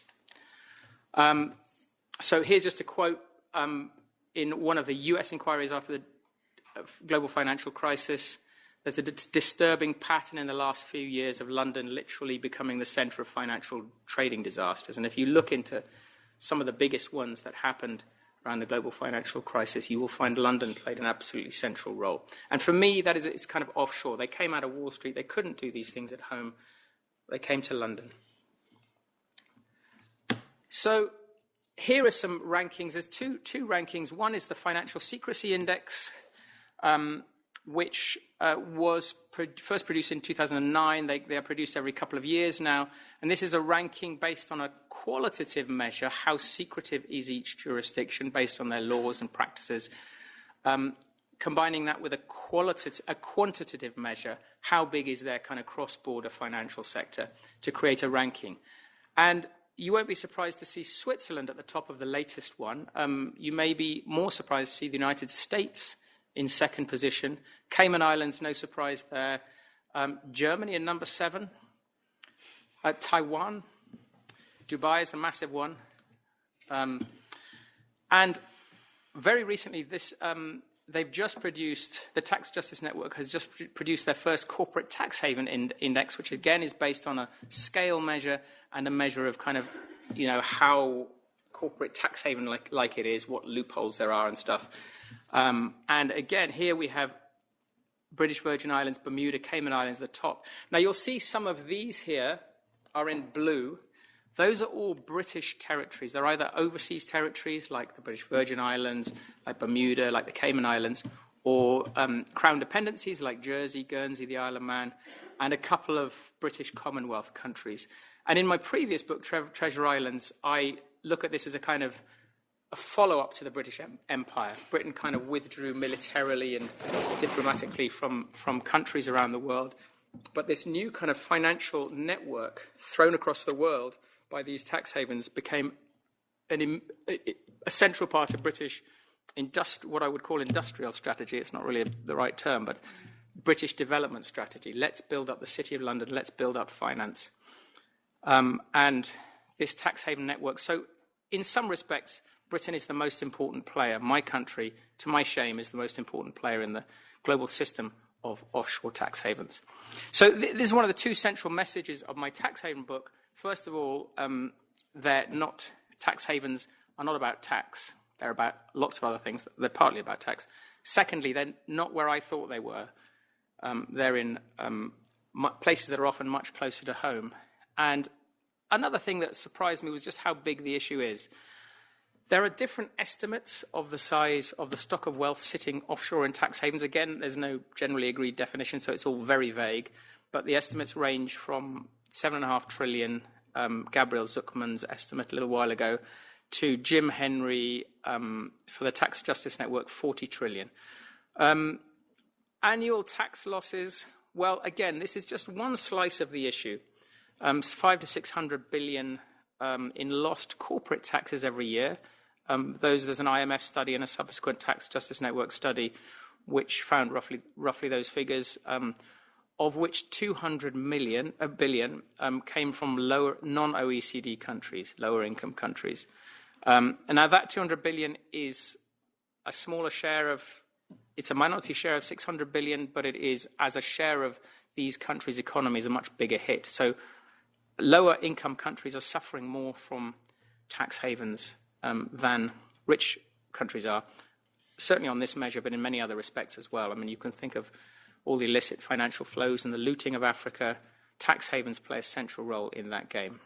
So here's just a quote in one of the US inquiries after the global financial crisis. There's a disturbing pattern in the last few years of London literally becoming the centre of financial trading disasters. And if you look into some of the biggest ones that happened around the global financial crisis, you will find London played an absolutely central role. And for me, it's kind of offshore. They came out of Wall Street. They couldn't do these things at home. They came to London. So here are some rankings. There's two rankings. One is the Financial Secrecy Index, which was first produced in 2009. They are produced every couple of years now. And this is a ranking based on a qualitative measure, how secretive is each jurisdiction based on their laws and practices, combining that with a quantitative measure, how big is their kind of cross-border financial sector, to create a ranking. And you won't be surprised to see Switzerland at the top of the latest one. You may be more surprised to see the United States in second position. Cayman Islands, no surprise there. Germany in number 7. Taiwan. Dubai is a massive one. And very recently, they've just produced, the Tax Justice Network has just produced their first corporate tax haven index, which again is based on a scale measure and a measure of kind of, how corporate tax haven like it is, what loopholes there are and stuff. And again, here we have British Virgin Islands, Bermuda, Cayman Islands at the top. Now, you'll see some of these here are in blue. Those are all British territories. They're either overseas territories, like the British Virgin Islands, like Bermuda, like the Cayman Islands, or Crown dependencies, like Jersey, Guernsey, the Isle of Man, and a couple of British Commonwealth countries. And in my previous book, Treasure Islands, I look at this as a kind of a follow-up to the British Empire. Britain kind of withdrew militarily and diplomatically from countries around the world. But this new kind of financial network thrown across the world by these tax havens became a central part of British what I would call industrial strategy. It's not really the right term, but British development strategy. Let's build up the City of London. Let's build up finance. And this tax haven network. So in some respects, Britain is the most important player. My country, to my shame, is the most important player in the global system of offshore tax havens. So this is one of the two central messages of my tax haven book. First of all, tax havens are not about tax. They're about lots of other things. They're partly about tax. Secondly, they're not where I thought they were. They're in places that are often much closer to home. And another thing that surprised me was just how big the issue is. There are different estimates of the size of the stock of wealth sitting offshore in tax havens. Again, there's no generally agreed definition, so it's all very vague. But the estimates range from 7.5 trillion, Gabriel Zuckman's estimate a little while ago, to Jim Henry for the Tax Justice Network, 40 trillion. Annual tax losses, well, again, this is just one slice of the issue. 500 to 600 billion in lost corporate taxes every year. There's an IMF study and a subsequent Tax Justice Network study which found roughly those figures, of which 200 billion came from lower non-OECD countries, lower income countries. And now that 200 billion is a smaller share of, it's a minority share of 600 billion, but it is, as a share of these countries' economies, a much bigger hit. So lower income countries are suffering more from tax havens than rich countries are, certainly on this measure, but in many other respects as well. I mean, you can think of all the illicit financial flows and the looting of Africa. Tax havens play a central role in that game.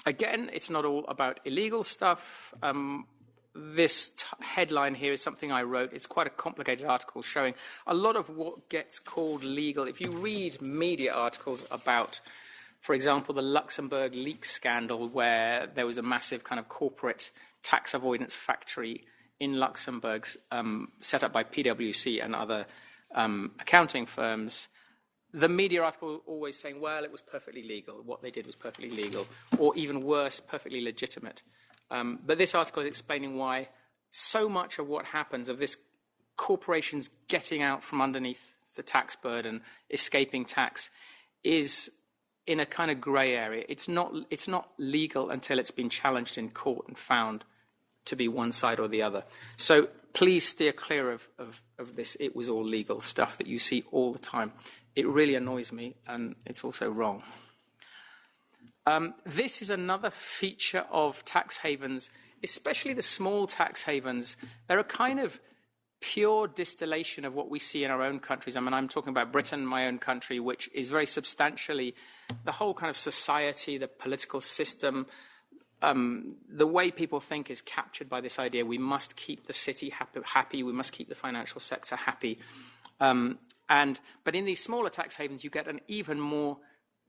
Again, it's not all about illegal stuff. This headline here is something I wrote. It's quite a complicated article showing a lot of what gets called legal. If you read media articles about, for example, the Luxembourg leaks scandal, where there was a massive kind of corporate tax avoidance factory in Luxembourg set up by PwC and other accounting firms, the media article always saying, well, it was perfectly legal. What they did was perfectly legal, or even worse, perfectly legitimate. But this article is explaining why so much of what happens, of this corporations getting out from underneath the tax burden, escaping tax, is in a kind of grey area. It's not legal until it's been challenged in court and found to be one side or the other. So please steer clear of this it was all legal stuff that you see all the time. It really annoys me, and it's also wrong. This is another feature of tax havens, especially the small tax havens. They're a kind of pure distillation of what we see in our own countries. I mean, I'm talking about Britain, my own country, which is very substantially the whole kind of society, the political system, the way people think is captured by this idea we must keep the city happy, we must keep the financial sector happy. But in these smaller tax havens, you get an even more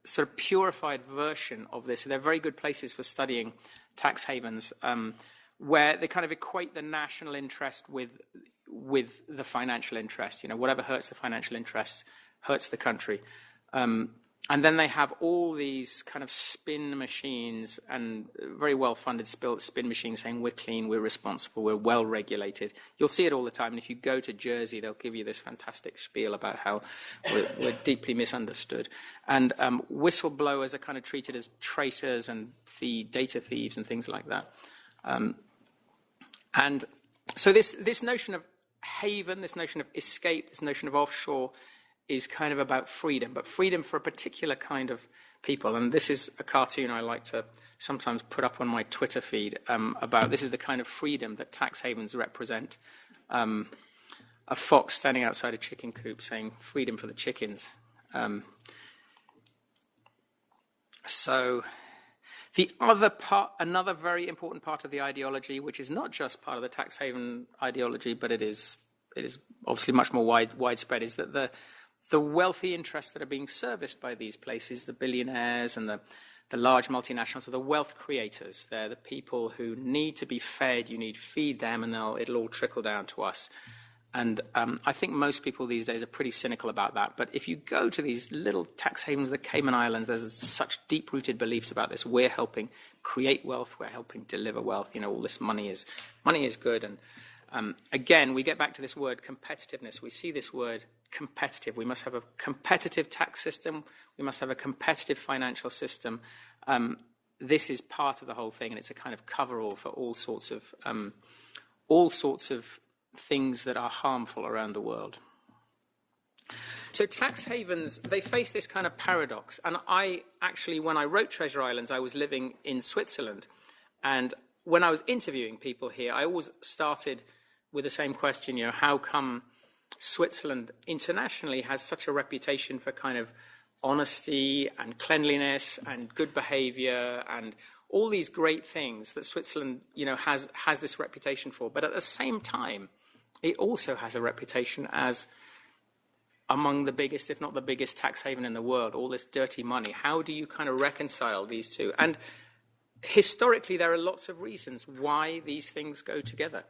sort of purified version of this. They're very good places for studying tax havens, where they kind of equate the national interest with the financial interest. You know, whatever hurts the financial interests hurts the country. And then they have all these kind of spin machines and very well-funded spin machines saying we're clean, we're responsible, we're well-regulated. You'll see it all the time. And if you go to Jersey, they'll give you this fantastic spiel about how we're deeply misunderstood. And whistleblowers are kind of treated as traitors and data thieves and things like that. And so this notion of haven, this notion of escape, this notion of offshore is kind of about freedom, but freedom for a particular kind of people. And this is a cartoon I like to sometimes put up on my Twitter feed about this is the kind of freedom that tax havens represent. A fox standing outside a chicken coop saying, freedom for the chickens. So the other part, another very important part of the ideology, which is not just part of the tax haven ideology, but it is obviously much more widespread, is that the wealthy interests that are being serviced by these places, the billionaires and the large multinationals, are the wealth creators. They're the people who need to be fed. You need to feed them, and it'll all trickle down to us. And I think most people these days are pretty cynical about that. But if you go to these little tax havens, the Cayman Islands, there's such deep-rooted beliefs about this. We're helping create wealth. We're helping deliver wealth. You know, all this money is good. And again, we get back to this word competitiveness. We see this word competitive. We must have a competitive tax system. We must have a competitive financial system. This is part of the whole thing, and it's a kind of coverall for all sorts of things that are harmful around the world. So tax havens, they face this kind of paradox. And I actually, when I wrote Treasure Islands, I was living in Switzerland. And when I was interviewing people here, I always started with the same question, you know, how come Switzerland internationally has such a reputation for kind of honesty and cleanliness and good behavior and all these great things that Switzerland, you know, has this reputation for. But at the same time, it also has a reputation as among the biggest, if not the biggest, tax haven in the world, all this dirty money. How do you kind of reconcile these two? And historically, there are lots of reasons why these things go together.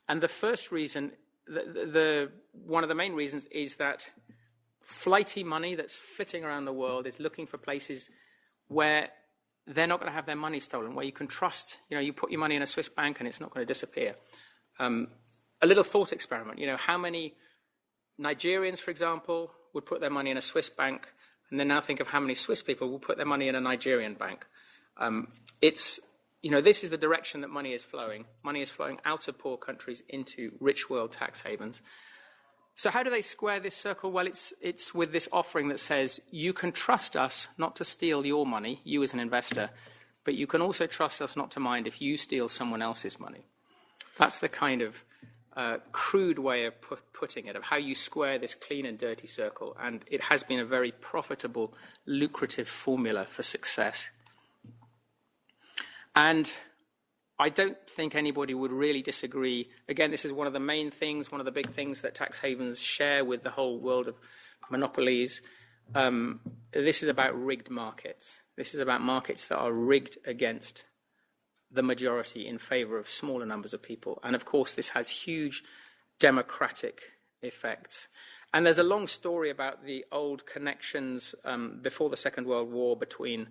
And the first reason, one of the main reasons, is that flighty money that's flitting around the world is looking for places where they're not going to have their money stolen, where you can trust, you know, you put your money in a Swiss bank and it's not going to disappear. a little thought experiment. How many Nigerians, for example, would put their money in a Swiss bank, and then now think of how many Swiss people will put their money in a Nigerian bank. This is the direction that money is flowing. Money is flowing out of poor countries into rich world tax havens. So how do they square this circle? Well, it's with this offering that says you can trust us not to steal your money, you as an investor, but you can also trust us not to mind if you steal someone else's money. That's the kind of crude way of putting it, of how you square this clean and dirty circle. And it has been a very profitable, lucrative formula for success. And I don't think anybody would really disagree. Again, this is one of the main things, one of the big things that tax havens share with the whole world of monopolies. This is about rigged markets. This is about markets that are rigged against the majority in favor of smaller numbers of people. And of course, this has huge democratic effects. And there's a long story about the old connections before the Second World War between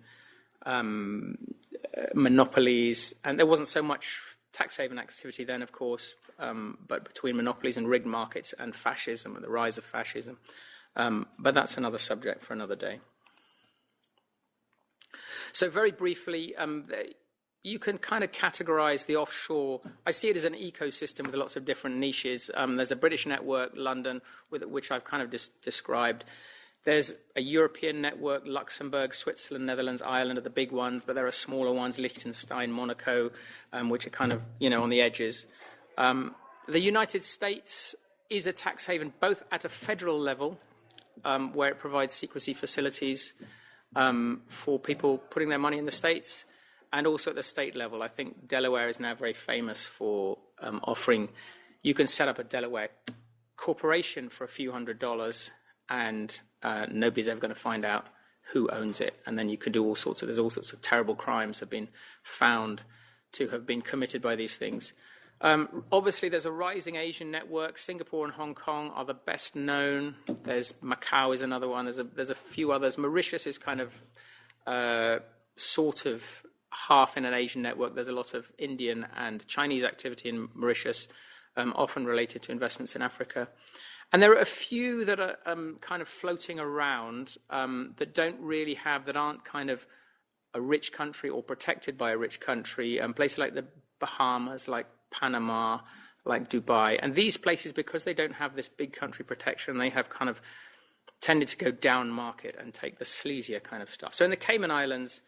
monopolies, and there wasn't so much tax haven activity then, of course, but between monopolies and rigged markets and fascism and the rise of fascism. But that's another subject for another day. So very briefly, you can kind of categorize the offshore. I see it as an ecosystem with lots of different niches. There's a British network, London, which I've kind of described. There's a European network, Luxembourg, Switzerland, Netherlands, Ireland are the big ones, but there are smaller ones, Liechtenstein, Monaco, which are kind of, on the edges. The United States is a tax haven, both at a federal level, where it provides secrecy facilities for people putting their money in the States, and also at the state level. I think Delaware is now very famous for offering, you can set up a Delaware corporation for a few $100s, and nobody's ever going to find out who owns it. And then you can do there's all sorts of terrible crimes have been found to have been committed by these things. Obviously, there's a rising Asian network. Singapore and Hong Kong are the best known. There's Macau is another one. There's a few others. Mauritius is kind of sort of half in an Asian network. There's a lot of Indian and Chinese activity in Mauritius, often related to investments in Africa. And there are a few that are kind of floating around that aren't kind of a rich country or protected by a rich country. Places like the Bahamas, like Panama, like Dubai. And these places, because they don't have this big country protection, they have kind of tended to go down market and take the sleazier kind of stuff. So in the Cayman Islands,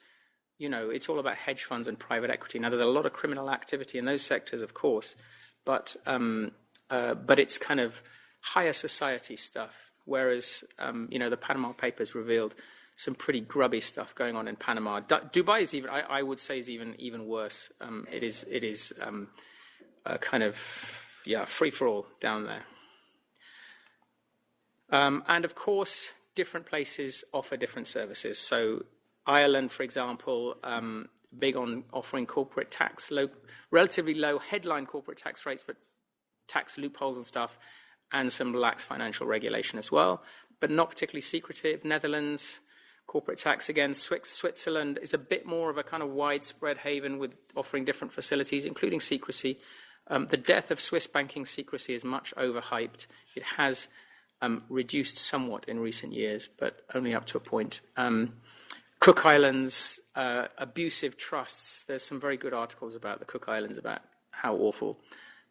it's all about hedge funds and private equity. Now, there's a lot of criminal activity in those sectors, of course, but it's kind of higher society stuff, whereas, the Panama Papers revealed some pretty grubby stuff going on in Panama. Dubai is even, I would say, is even worse. It is kind of, free-for-all down there. And, of course, different places offer different services. So Ireland, for example, big on offering corporate tax, relatively low headline corporate tax rates, but tax loopholes and stuff, and some lax financial regulation as well, but not particularly secretive. Netherlands, corporate tax again. Switzerland is a bit more of a kind of widespread haven with offering different facilities, including secrecy. The death of Swiss banking secrecy is much overhyped. It has reduced somewhat in recent years, but only up to a point. Cook Islands, abusive trusts. There's some very good articles about the Cook Islands, about how awful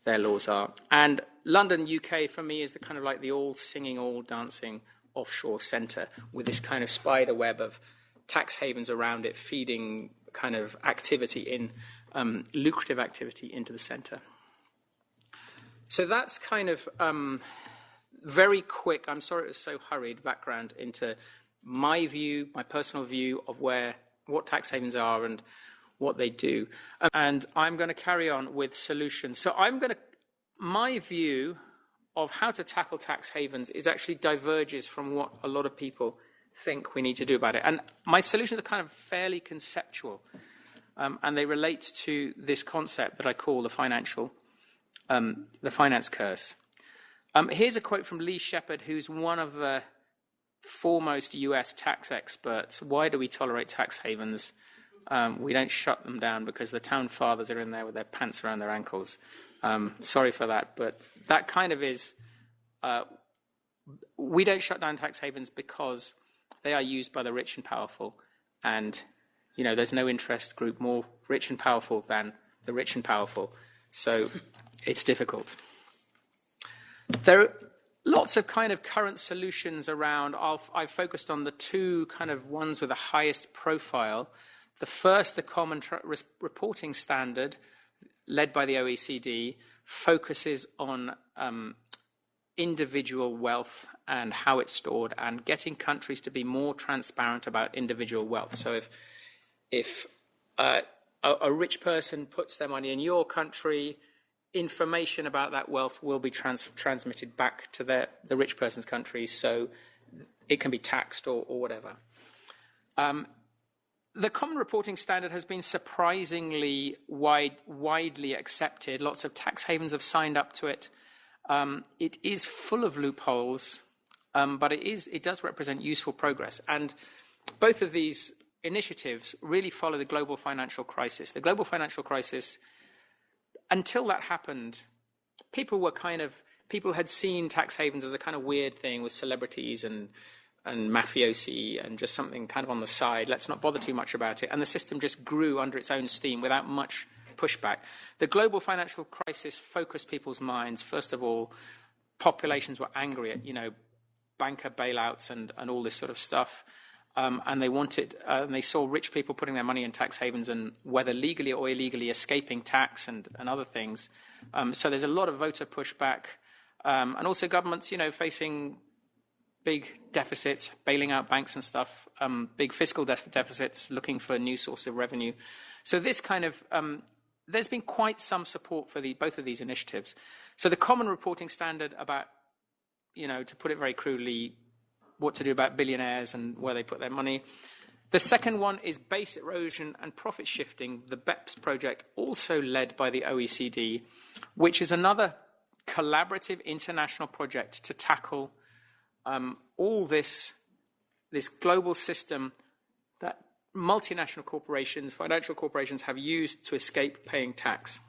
their laws are. And London, UK, for me, is the kind of like the all-singing, all-dancing offshore centre with this kind of spider web of tax havens around it, feeding kind of activity in, lucrative activity into the centre. So that's kind of very quick, I'm sorry it was so hurried, background into my view, my personal view of what tax havens are and what they do. And I'm going to carry on with solutions. So my view of how to tackle tax havens is actually diverges from what a lot of people think we need to do about it. And my solutions are kind of fairly conceptual, and they relate to this concept that I call the finance curse. Here's a quote from Lee Shepard, who's one of the foremost US tax experts. Why do we tolerate tax havens? We don't shut them down because the town fathers are in there with their pants around their ankles. Sorry for that, but that kind of is... we don't shut down tax havens because they are used by the rich and powerful. And, there's no interest group more rich and powerful than the rich and powerful. So it's difficult. There are lots of kind of current solutions around. I've focused on the two kind of ones with the highest profile. The first, the Common Reporting Standard, led by the OECD, focuses on individual wealth and how it's stored and getting countries to be more transparent about individual wealth. So if a rich person puts their money in your country, information about that wealth will be transmitted back to the rich person's country, so it can be taxed or whatever. The Common Reporting Standard has been surprisingly widely accepted. Lots of tax havens have signed up to it. It is full of loopholes, but it does represent useful progress. And both of these initiatives really follow the global financial crisis. The global financial crisis, until that happened, people had seen tax havens as a kind of weird thing with celebrities and mafiosi and just something kind of on the side. Let's not bother too much about it. And the system just grew under its own steam without much pushback. The global financial crisis focused people's minds. First of all, populations were angry at, banker bailouts and all this sort of stuff. And they and they saw rich people putting their money in tax havens and whether legally or illegally escaping tax and other things. So there's a lot of voter pushback. And also governments, facing big deficits, bailing out banks and stuff, big fiscal deficits, looking for a new source of revenue. So this kind of, there's been quite some support for both of these initiatives. So the Common Reporting Standard about, to put it very crudely, what to do about billionaires and where they put their money. The second one is base erosion and profit shifting, the BEPS project, also led by the OECD, which is another collaborative international project to tackle all this global system that multinational corporations, financial corporations have used to escape paying tax.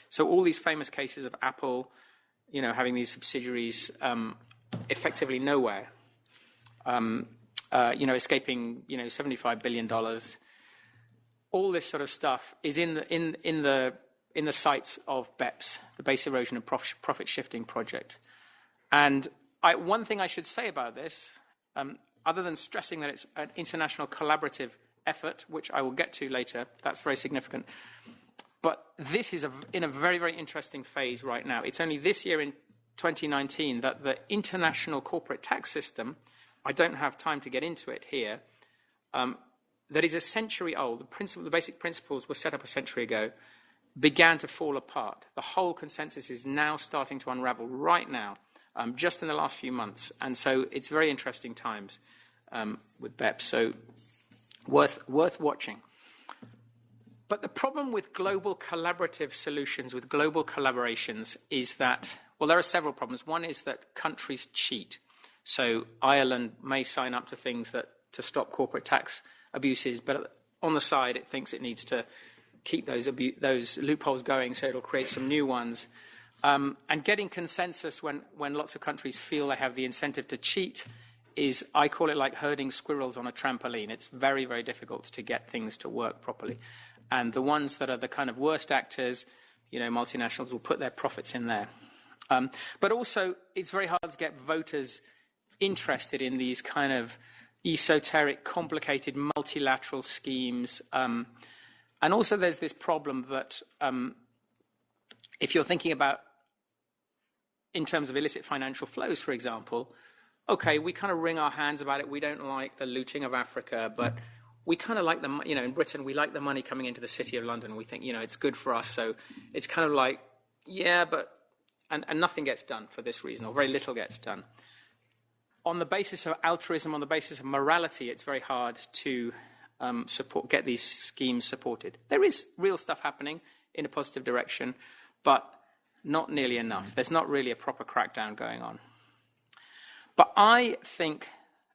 So all these famous cases of Apple, having these subsidiaries effectively nowhere, escaping, $75 billion. All this sort of stuff is in the sights of BEPS, the Base Erosion and Profit Shifting Project. And one thing I should say about this, other than stressing that it's an international collaborative effort, which I will get to later, that's very significant. But this is in a very, very interesting phase right now. It's only this year in 2019 that the international corporate tax system, I don't have time to get into it here, that is a century old. The basic principles were set up a century ago, began to fall apart. The whole consensus is now starting to unravel right now, just in the last few months. And so it's very interesting times with BEPS, so worth watching. But the problem with global collaborative solutions, with global collaborations, is that, well, there are several problems. One is that countries cheat. So Ireland may sign up to things to stop corporate tax abuses, but on the side it thinks it needs to keep those loopholes going, so it'll create some new ones. And getting consensus when lots of countries feel they have the incentive to cheat is, I call it like herding squirrels on a trampoline. It's very, very difficult to get things to work properly. And the ones that are the kind of worst actors, multinationals will put their profits in there. But also, it's very hard to get voters interested in these kind of esoteric, complicated, multilateral schemes. And also there's this problem that if you're thinking about in terms of illicit financial flows, for example, okay, we kind of wring our hands about it. We don't like the looting of Africa, but we kind of like in Britain, we like the money coming into the city of London. We think, it's good for us. So it's kind of like, yeah, but, and nothing gets done for this reason, or very little gets done. On the basis of altruism, on the basis of morality, it's very hard to get these schemes supported. There is real stuff happening in a positive direction, but not nearly enough. There's not really a proper crackdown going on. But I think,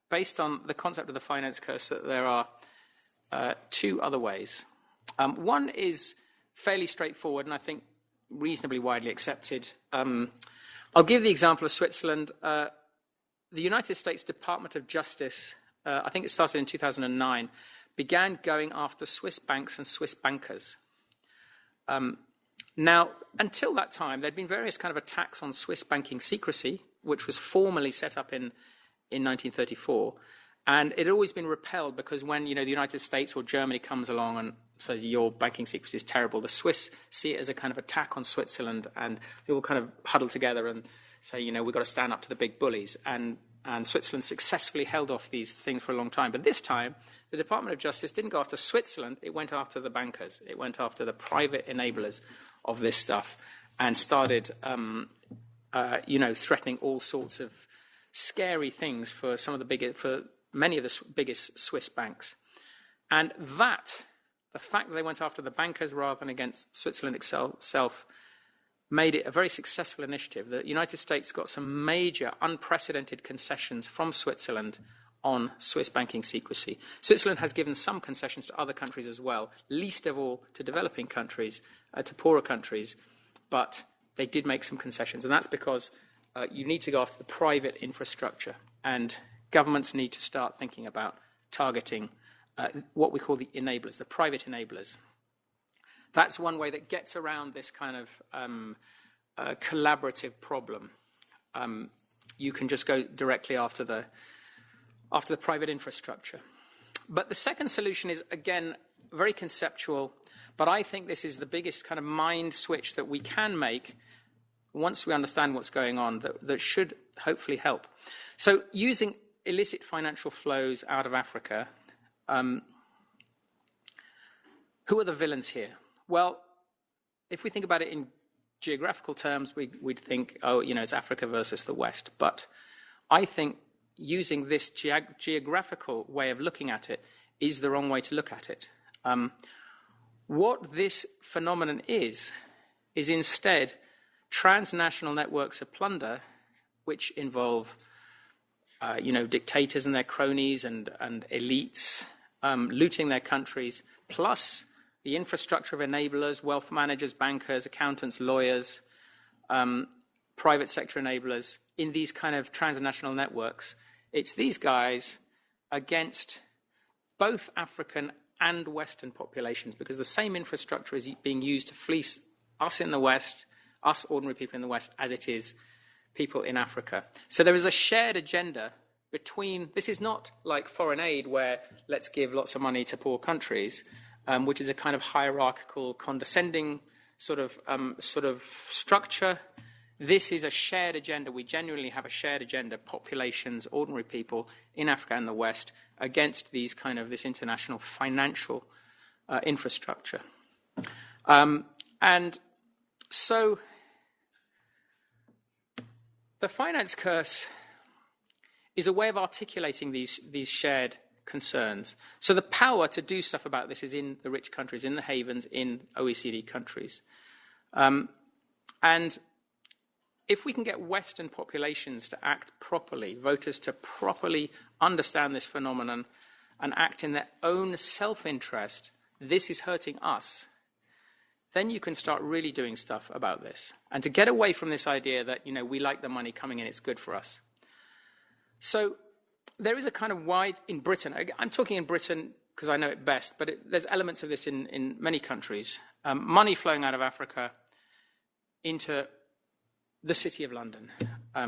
based on the concept of the finance curse, that there are two other ways. One is fairly straightforward, and I think reasonably widely accepted. I'll give the example of Switzerland. The United States Department of Justice, I think it started in 2009, began going after Swiss banks and Swiss bankers. Now, until that time, there'd been various kind of attacks on Swiss banking secrecy, which was formally set up in 1934. And it had always been repelled because when, the United States or Germany comes along and says your banking secrecy is terrible, the Swiss see it as a kind of attack on Switzerland, and they all kind of huddle together and say, we've got to stand up to the big bullies. And Switzerland successfully held off these things for a long time. But this time, the Department of Justice didn't go after Switzerland, it went after the bankers. It went after the private enablers of this stuff and started, threatening all sorts of scary things for many of the biggest Swiss banks. And the fact that they went after the bankers rather than against Switzerland itself, made it a very successful initiative. The United States got some major, unprecedented concessions from Switzerland on Swiss banking secrecy. Switzerland has given some concessions to other countries as well, least of all to developing countries, to poorer countries, but they did make some concessions, and that's because you need to go after the private infrastructure, and governments need to start thinking about targeting what we call the enablers, the private enablers. That's one way that gets around this kind of collaborative problem. You can just go directly after the private infrastructure. But the second solution is, again, very conceptual, but I think this is the biggest kind of mind switch that we can make once we understand what's going on that should hopefully help. So using illicit financial flows out of Africa, who are the villains here? Well, if we think about it in geographical terms, we'd think, it's Africa versus the West. But I think using this geographical way of looking at it is the wrong way to look at it. What this phenomenon is instead transnational networks of plunder, which involve, dictators and their cronies and elites looting their countries, plus the infrastructure of enablers, wealth managers, bankers, accountants, lawyers, private sector enablers in these kind of transnational networks. It's these guys against both African and Western populations, because the same infrastructure is being used to fleece us in the West, us ordinary people in the West, as it is people in Africa. So there is a shared agenda between, this is not like foreign aid where let's give lots of money to poor countries, which is a kind of hierarchical, condescending sort of structure. This is a shared agenda. We genuinely have a shared agenda, populations, ordinary people in Africa and the West, against these this international financial infrastructure. And so the finance curse is a way of articulating these shared concerns. So the power to do stuff about this is in the rich countries, in the havens, in OECD countries. And if we can get Western populations to act properly, voters to properly understand this phenomenon and act in their own self-interest, this is hurting us, then you can start really doing stuff about this. And to get away from this idea that, we like the money coming in, it's good for us. So there is a kind of in Britain, I'm talking in Britain because I know it best, but there's elements of this in many countries. Money flowing out of Africa into the City of London.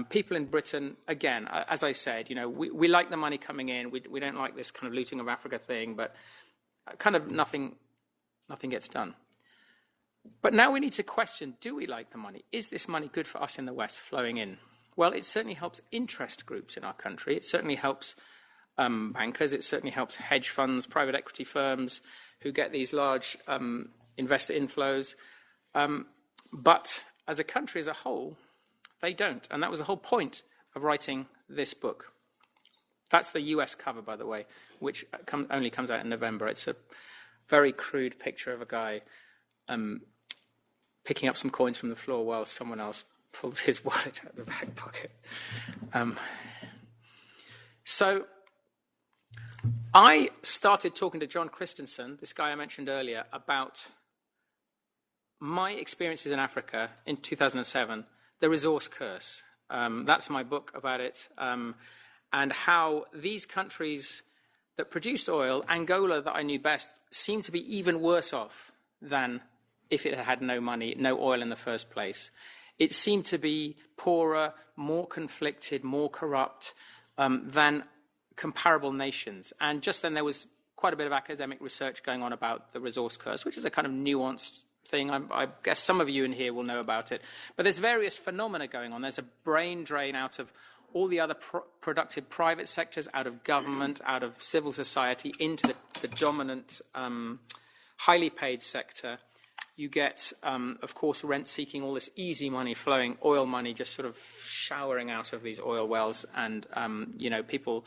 People in Britain, again, as I said, we like the money coming in. We don't like this kind of looting of Africa thing, but kind of nothing gets done. But now we need to question, do we like the money? Is this money good for us in the West flowing in? Well, it certainly helps interest groups in our country. It certainly helps bankers. It certainly helps hedge funds, private equity firms who get these large investor inflows. But as a country as a whole, they don't. And that was the whole point of writing this book. That's the US cover, by the way, which only comes out in November. It's a very crude picture of a guy picking up some coins from the floor while someone else pulls his wallet out of the back pocket. So I started talking to John Christensen, this guy I mentioned earlier, about my experiences in Africa in 2007, The Resource Curse. That's my book about it, and how these countries that produced oil, Angola that I knew best, seemed to be even worse off than if it had no money, no oil in the first place. It seemed to be poorer, more conflicted, more corrupt than comparable nations. And just then there was quite a bit of academic research going on about the resource curse, which is a kind of nuanced thing. I guess some of you in here will know about it. But there's various phenomena going on. There's a brain drain out of all the other productive private sectors, out of government, out of civil society, into the dominant, highly paid sector. You get, of course, rent-seeking, all this easy money flowing, oil money just sort of showering out of these oil wells. And, people,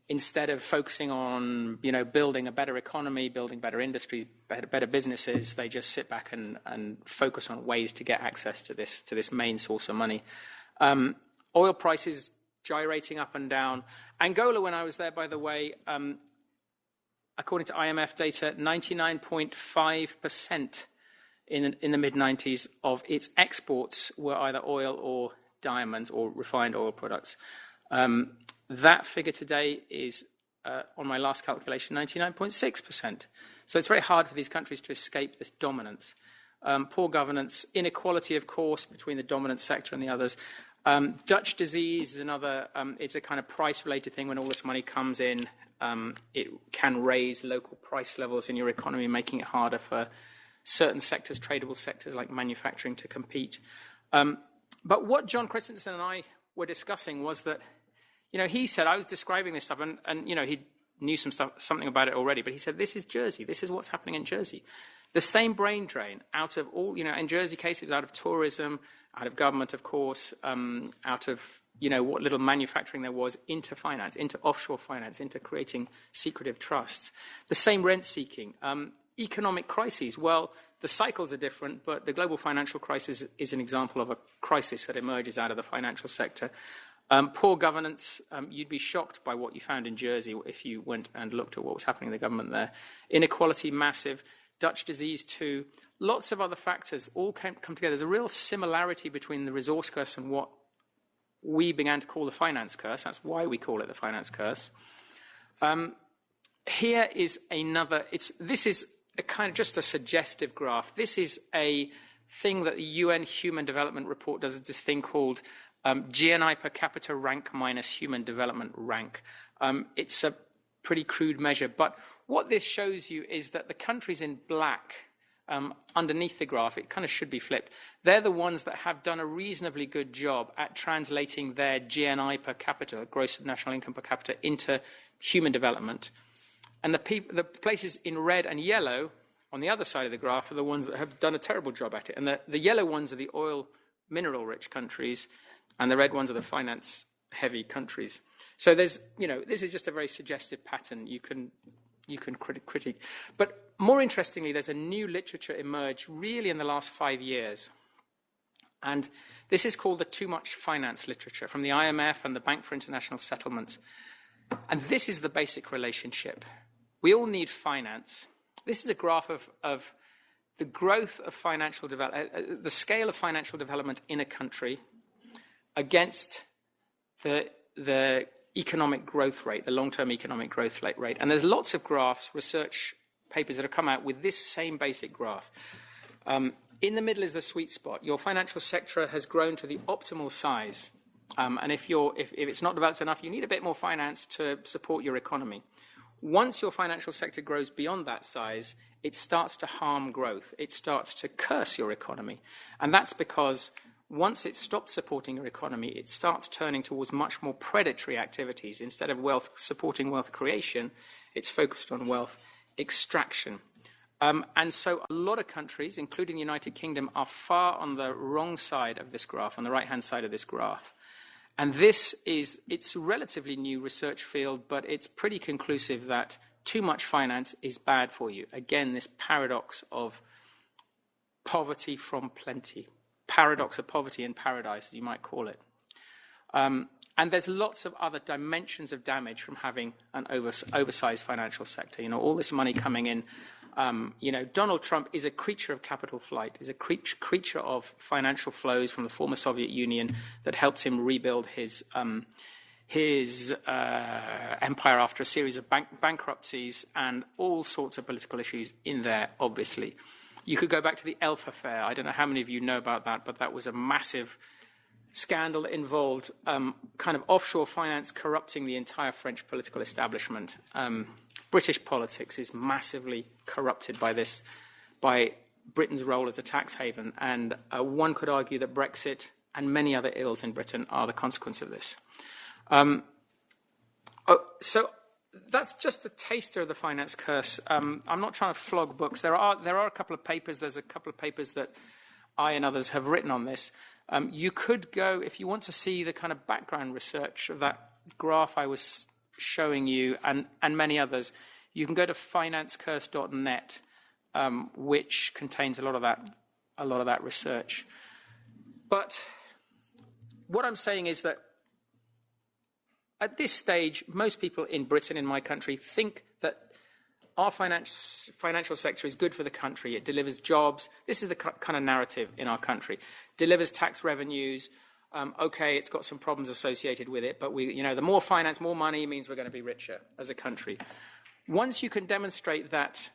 instead of focusing on, building a better economy, building better industries, better businesses, they just sit back and focus on ways to get access to this main source of money. Oil prices gyrating up and down. Angola, when I was there, by the way, according to IMF data, 99.5% in the mid-90s of its exports were either oil or diamonds or refined oil products. That figure today is, on my last calculation, 99.6%. So it's very hard for these countries to escape this dominance. Poor governance, inequality, of course, between the dominant sector and the others. Dutch disease is another, it's a kind of price-related thing. When all this money comes in, it can raise local price levels in your economy, making it harder for certain sectors, tradable sectors like manufacturing, to compete. But what John Christensen and I were discussing was that, he said, I was describing this stuff, and he knew something about it already, but he said, this is Jersey. This is what's happening in Jersey. The same brain drain out of all, in Jersey case, it was out of tourism, out of government, of course, out of, what little manufacturing there was, into finance, into offshore finance, into creating secretive trusts. The same rent-seeking. Economic crises. Well, the cycles are different, but the global financial crisis is an example of a crisis that emerges out of the financial sector. Poor governance. You'd be shocked by what you found in Jersey if you went and looked at what was happening in the government there. Inequality, massive. Dutch disease too. Lots of other factors all come together. There's a real similarity between the resource curse and what we began to call the finance curse. That's why we call it the finance curse. Here is another. This is a kind of just a suggestive graph. This is a thing that the UN Human Development Report does, this thing called GNI per capita rank minus human development rank. It's a pretty crude measure, but what this shows you is that the countries in black underneath the graph, it kind of should be flipped, they're the ones that have done a reasonably good job at translating their GNI per capita, gross national income per capita, into human development. And the places in red and yellow on the other side of the graph are the ones that have done a terrible job at it. And the yellow ones are the oil, mineral-rich countries, and the red ones are the finance-heavy countries. So there's, this is just a very suggestive pattern you can critique. But more interestingly, there's a new literature emerged really in the last 5 years. And this is called the too much finance literature from the IMF and the Bank for International Settlements. And this is the basic relationship. We all need finance. This is a graph of the growth of financial development, the scale of financial development in a country against the economic growth rate, the long-term economic growth rate. And there's lots of graphs, research papers that have come out with this same basic graph. In the middle is the sweet spot. Your financial sector has grown to the optimal size. And if it's not developed enough, you need a bit more finance to support your economy. Once your financial sector grows beyond that size, it starts to harm growth. It starts to curse your economy. And that's because once it stops supporting your economy, it starts turning towards much more predatory activities. Instead of supporting wealth creation, it's focused on wealth extraction. And so a lot of countries, including the United Kingdom, are far on the wrong side of this graph, on the right-hand side of this graph. And it's a relatively new research field, but it's pretty conclusive that too much finance is bad for you. Again, this paradox of poverty from plenty. Paradox of poverty in paradise, as you might call it. And there's lots of other dimensions of damage from having an oversized financial sector. All this money coming in Donald Trump is a creature of capital flight, is a creature of financial flows from the former Soviet Union that helped him rebuild his empire after a series of bankruptcies and all sorts of political issues in there, obviously. You could go back to the Elf affair. I don't know how many of you know about that, but that was a massive scandal that involved kind of offshore finance corrupting the entire French political establishment. British politics is massively corrupted by Britain's role as a tax haven, and one could argue that Brexit and many other ills in Britain are the consequence of this. So that's just a taster of the finance curse. I'm not trying to flog books. There are a couple of papers. There's a couple of papers that I and others have written on this. You could go, if you want to see the kind of background research of that graph I was showing you and many others, you can go to financecurse.net, which contains a lot of that research. But what I'm saying is that at this stage, most people in Britain, in my country, think that our financial sector is good for the country. It delivers jobs. This is the kind of narrative in our country. Delivers tax revenues. Okay, it's got some problems associated with it, but the more finance, more money means we're going to be richer as a country. Once you can demonstrate that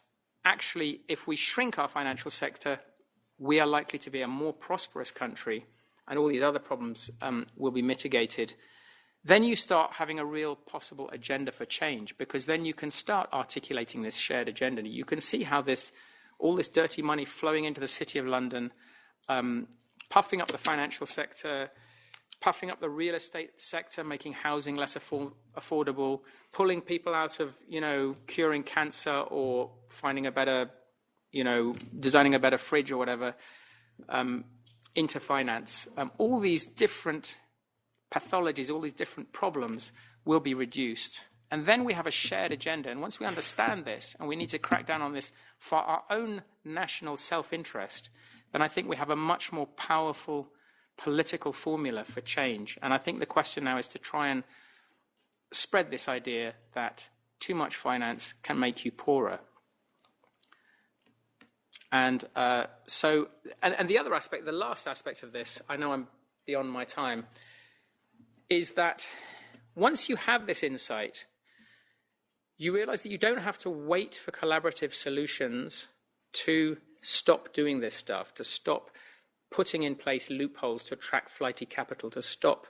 actually, if we shrink our financial sector, we are likely to be a more prosperous country and all these other problems will be mitigated, then you start having a real possible agenda for change, because then you can start articulating this shared agenda. You can see how all this dirty money flowing into the City of London, puffing up the financial sector, puffing up the real estate sector, making housing less affordable, pulling people out of, curing cancer or finding a better, designing a better fridge or whatever, into finance. All these different pathologies, all these different problems will be reduced. And then we have a shared agenda. And once we understand this, and we need to crack down on this for our own national self-interest, then I think we have a much more powerful political formula for change. And I think the question now is to try and spread this idea that too much finance can make you poorer. And the other aspect, the last aspect of this, I know I'm beyond my time, is that once you have this insight, you realize that you don't have to wait for collaborative solutions to stop doing this stuff, to stop putting in place loopholes to attract flighty capital, to stop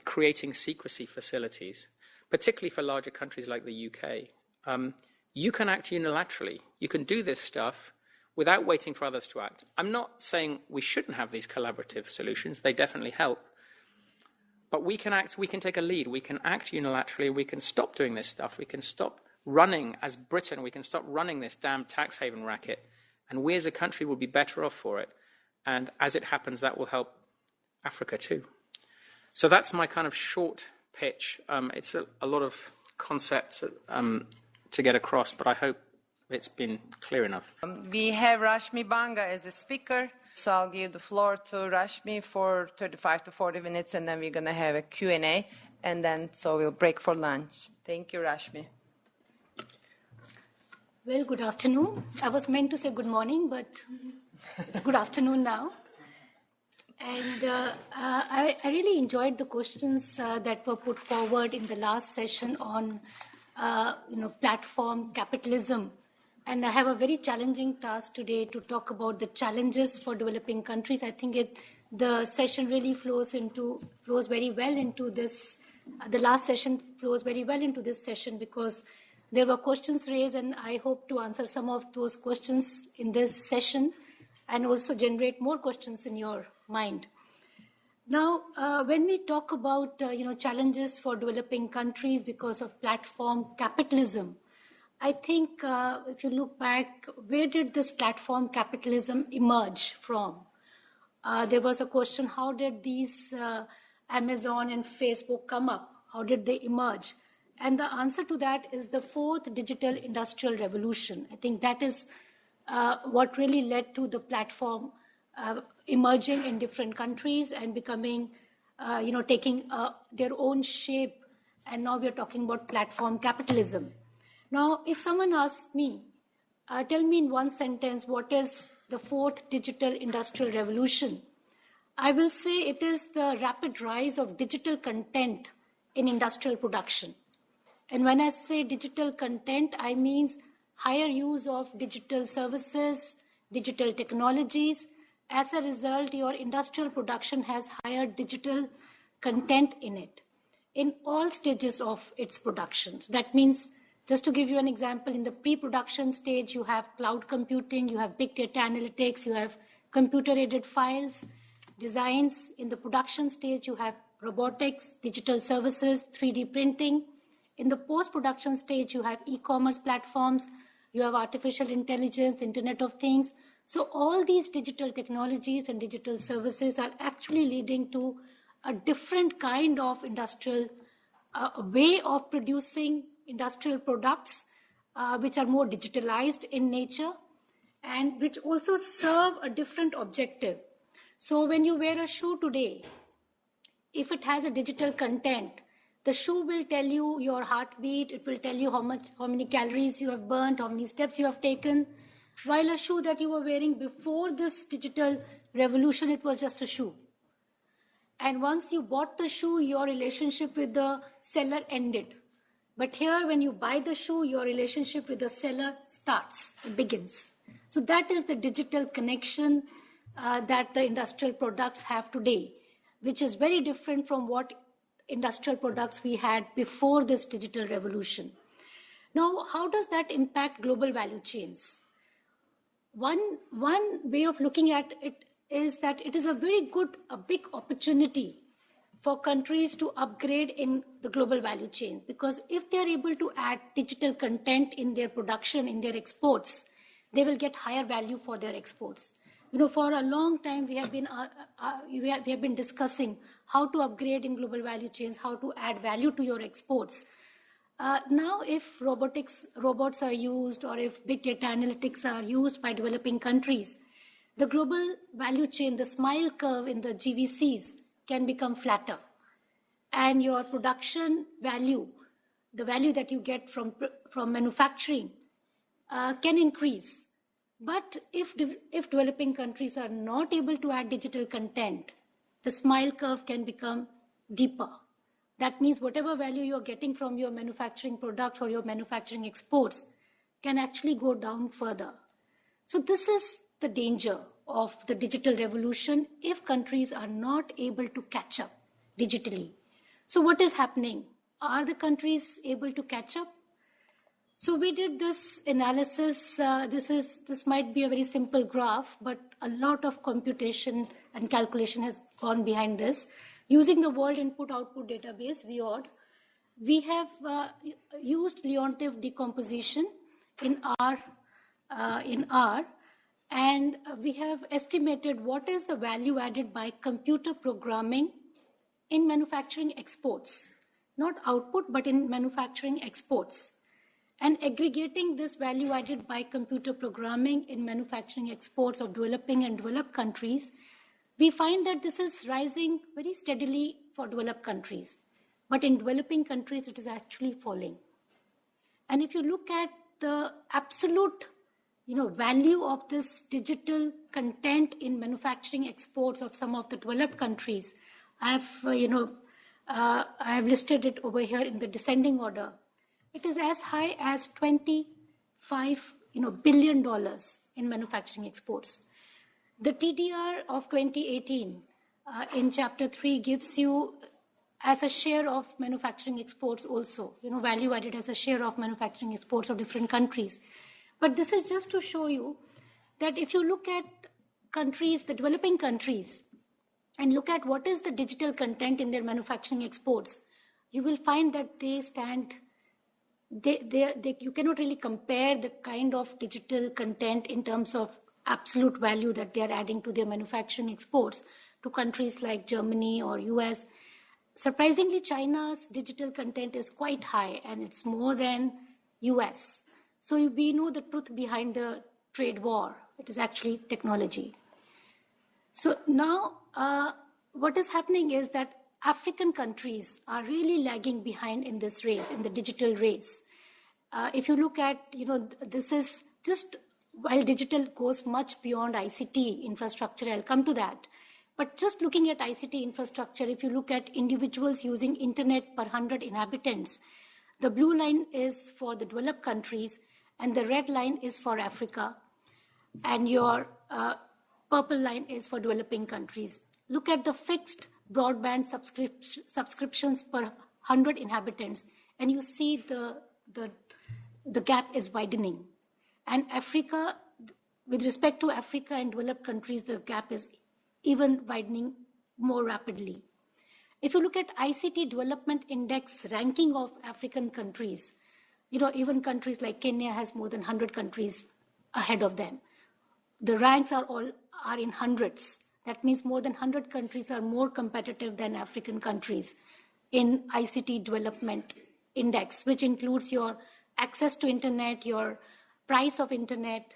creating secrecy facilities, particularly for larger countries like the UK. You can act unilaterally. You can do this stuff without waiting for others to act. I'm not saying we shouldn't have these collaborative solutions. They definitely help. But we can act, we can take a lead, we can act unilaterally, we can stop doing this stuff, we can stop running, as Britain, we can stop running this damn tax haven racket, and we as a country will be better off for it. And as it happens, that will help Africa too. So that's my kind of short pitch. It's a lot of concepts to get across, but I hope it's been clear enough. We have Rashmi Banga as a speaker. So I'll give the floor to Rashmi for 35 to 40 minutes, and then we're going to have a Q&A, and then so we'll break for lunch. Thank you, Rashmi. Well, good afternoon. I was meant to say good morning, but it's good afternoon now. And I really enjoyed the questions that were put forward in the last session on, platform capitalism. And I have a very challenging task today to talk about the challenges for developing countries. I think the session really flows very well into this. The last session flows very well into this session because there were questions raised, and I hope to answer some of those questions in this session and also generate more questions in your mind. Now, when we talk about challenges for developing countries because of platform capitalism, I think if you look back, where did this platform capitalism emerge from? There was a question, how did these Amazon and Facebook come up? How did they emerge? And the answer to that is the fourth digital industrial revolution. I think that is what really led to the platform emerging in different countries and becoming, taking their own shape. And now we're talking about platform capitalism. Now, if someone asks me, tell me in one sentence, what is the fourth digital industrial revolution? I will say it is the rapid rise of digital content in industrial production. And when I say digital content, I mean higher use of digital services, digital technologies. As a result, your industrial production has higher digital content in it, in all stages of its production. So that means, just to give you an example, in the pre-production stage, you have cloud computing, you have big data analytics, you have computer-aided files, designs. In the production stage, you have robotics, digital services, 3D printing. In the post-production stage, you have e-commerce platforms, you have artificial intelligence, Internet of Things. So all these digital technologies and digital services are actually leading to a different kind of industrial way of producing industrial products, which are more digitalized in nature and which also serve a different objective. So when you wear a shoe today, if it has a digital content, the shoe will tell you your heartbeat, it will tell you how many calories you have burnt, how many steps you have taken, while a shoe that you were wearing before this digital revolution, it was just a shoe. And once you bought the shoe, your relationship with the seller ended. But here, when you buy the shoe, your relationship with the seller starts, it begins. So that is the digital connection that the industrial products have today, which is very different from what industrial products we had before this digital revolution. Now, how does that impact global value chains? One way of looking at it is that it is a big opportunity for countries to upgrade in the global value chain, because if they are able to add digital content in their production, in their exports, they will get higher value for their exports. For a long time, we have been discussing how to upgrade in global value chains, how to add value to your exports. Now, if robots are used, or if big data analytics are used by developing countries, the global value chain, the smile curve in the GVCs can become flatter. And your production value, the value that you get from manufacturing, can increase. But if developing countries are not able to add digital content, the smile curve can become deeper. That means whatever value you're getting from your manufacturing products or your manufacturing exports can actually go down further. So this is the danger of the digital revolution if countries are not able to catch up digitally. So what is happening? Are the countries able to catch up? So we did this analysis. This might be a very simple graph, but a lot of computation and calculation has gone behind this. Using the World Input-Output Database, WIOD, we have used Leontief decomposition in R, and we have estimated what is the value added by computer programming in manufacturing exports, not output, but in manufacturing exports. And aggregating this value added by computer programming in manufacturing exports of developing and developed countries, we find that this is rising very steadily for developed countries. But in developing countries, it is actually falling. And if you look at the absolute value of this digital content in manufacturing exports of some of the developed countries, I have listed it over here in the descending order. It is as high as $25 billion in manufacturing exports. The TDR of 2018 in Chapter 3 gives you as a share of manufacturing exports also, value added as a share of manufacturing exports of different countries. But this is just to show you that if you look at countries, the developing countries, and look at what is the digital content in their manufacturing exports, you will find that they stand, you cannot really compare the kind of digital content in terms of absolute value that they are adding to their manufacturing exports to countries like Germany or US. Surprisingly, China's digital content is quite high, and it's more than US. So we know the truth behind the trade war. It is actually technology. So now what is happening is that African countries are really lagging behind in this race, in the digital race. If you look at, this is just while digital goes much beyond ICT infrastructure, I'll come to that. But just looking at ICT infrastructure, if you look at individuals using internet per 100 inhabitants, the blue line is for the developed countries and the red line is for Africa, and your purple line is for developing countries. Look at the fixed broadband subscriptions per 100 inhabitants, and you see the gap is widening. And Africa, with respect to Africa and developed countries, the gap is even widening more rapidly. If you look at ICT Development Index ranking of African countries, even countries like Kenya has more than 100 countries ahead of them. The ranks are in hundreds. That means more than 100 countries are more competitive than African countries in ICT Development Index, which includes your access to internet, your price of internet,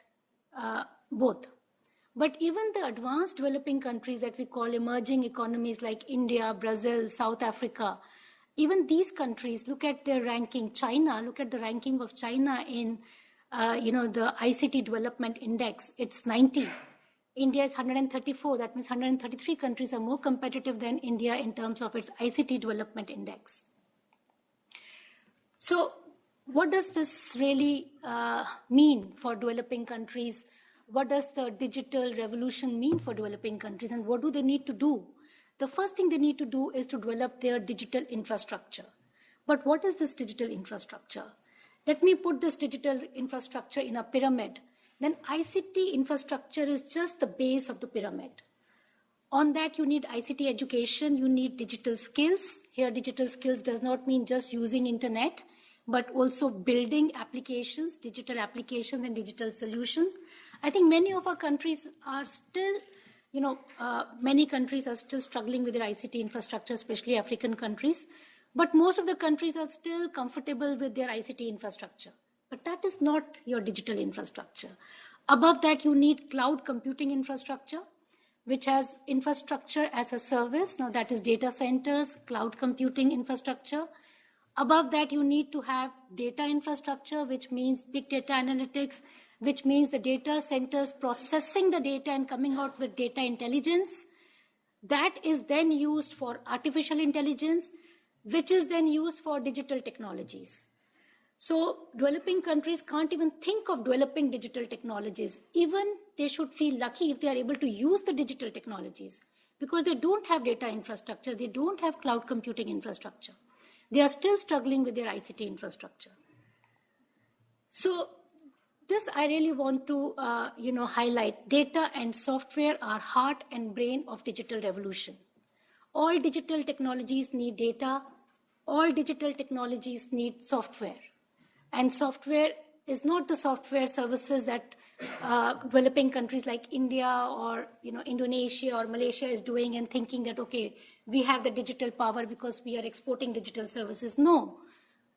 both. But even the advanced developing countries that we call emerging economies like India, Brazil, South Africa, even these countries, look at their ranking. China, look at the ranking of China in the ICT Development Index. It's 90. India is 134. That means 133 countries are more competitive than India in terms of its ICT Development Index. So what does this really mean for developing countries? What does the digital revolution mean for developing countries, and what do they need to do? The first thing they need to do is to develop their digital infrastructure. But what is this digital infrastructure? Let me put this digital infrastructure in a pyramid. Then ICT infrastructure is just the base of the pyramid. On that, you need ICT education, you need digital skills. Here, digital skills does not mean just using internet, but also building applications, digital applications and digital solutions. I think many of our countries are still, many countries are still struggling with their ICT infrastructure, especially African countries. But most of the countries are still comfortable with their ICT infrastructure. But that is not your digital infrastructure. Above that, you need cloud computing infrastructure, which has infrastructure as a service. Now that is data centers, cloud computing infrastructure. Above that, you need to have data infrastructure, which means big data analytics, which means the data centers processing the data and coming out with data intelligence. That is then used for artificial intelligence, which is then used for digital technologies. So developing countries can't even think of developing digital technologies. Even they should feel lucky if they are able to use the digital technologies, because they don't have data infrastructure, they don't have cloud computing infrastructure. They are still struggling with their ICT infrastructure. So this I really want to highlight. Data and software are heart and brain of digital revolution. All digital technologies need data. All digital technologies need software. And software is not the software services that developing countries like India or Indonesia or Malaysia is doing and thinking that, okay, we have the digital power because we are exporting digital services. No,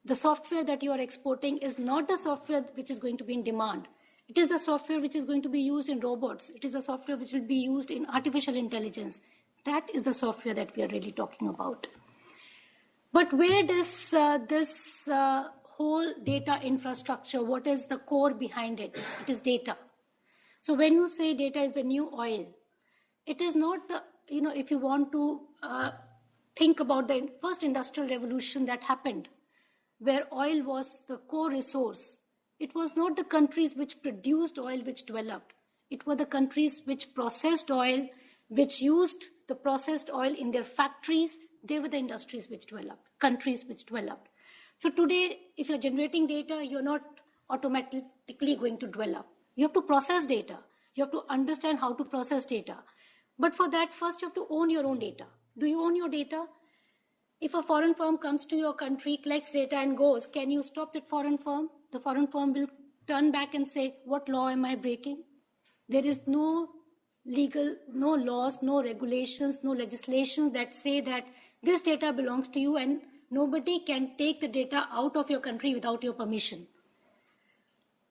the software that you are exporting is not the software which is going to be in demand. It is the software which is going to be used in robots. It is the software which will be used in artificial intelligence. That is the software that we are really talking about. But where does this whole data infrastructure, what is the core behind it? It is data. So when you say data is the new oil, it is not the, if you want to think about the first industrial revolution that happened, where oil was the core resource, it was not the countries which produced oil which developed. It were the countries which processed oil, which used the processed oil in their factories. They were the industries which developed, countries which developed. So today, if you're generating data, you're not automatically going to develop. You have to process data. You have to understand how to process data. But for that, first you have to own your own data. Do you own your data? If a foreign firm comes to your country, collects data and goes, can you stop that foreign firm? The foreign firm will turn back and say, what law am I breaking? There is no legal, no laws, no regulations, no legislations that say that this data belongs to you and nobody can take the data out of your country without your permission.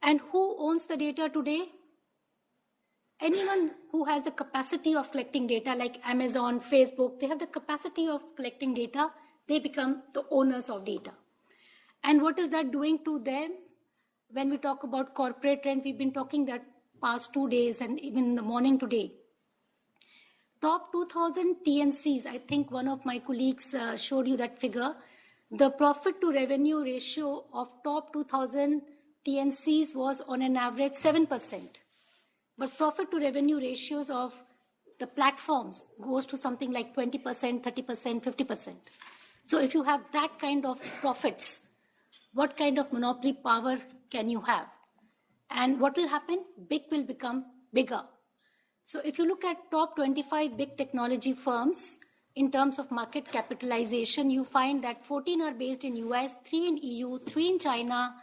And who owns the data today? Anyone who has the capacity of collecting data, like Amazon, Facebook, they have the capacity of collecting data, they become the owners of data. And what is that doing to them? when we talk about corporate trend, we've been talking that past 2 days and even in the morning today. Top 2,000 TNCs, I think one of my colleagues showed you that figure. The profit to revenue ratio of top 2,000 TNCs was on an average 7%. But profit to revenue ratios of the platforms goes to something like 20%, 30%, 50%. So if you have that kind of profits, what kind of monopoly power can you have? And what will happen? Big will become bigger. So if you look at top 25 big technology firms, in terms of market capitalization, you find that 14 are based in US, 3 in EU, 3 in China,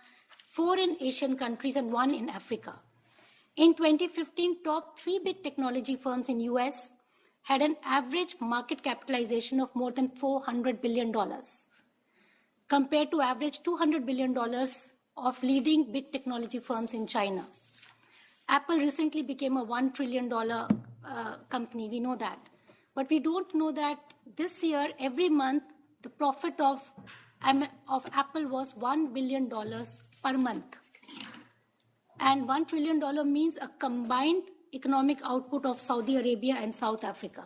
4 in Asian countries, and 1 in Africa. In 2015, top 3 big technology firms in US had an average market capitalization of more than $400 billion, compared to average $200 billion of leading big technology firms in China. Apple recently became a $1 trillion company, we know that. But we don't know that this year, every month, the profit of Apple was $1 billion per month. And $1 trillion means a combined economic output of Saudi Arabia and South Africa.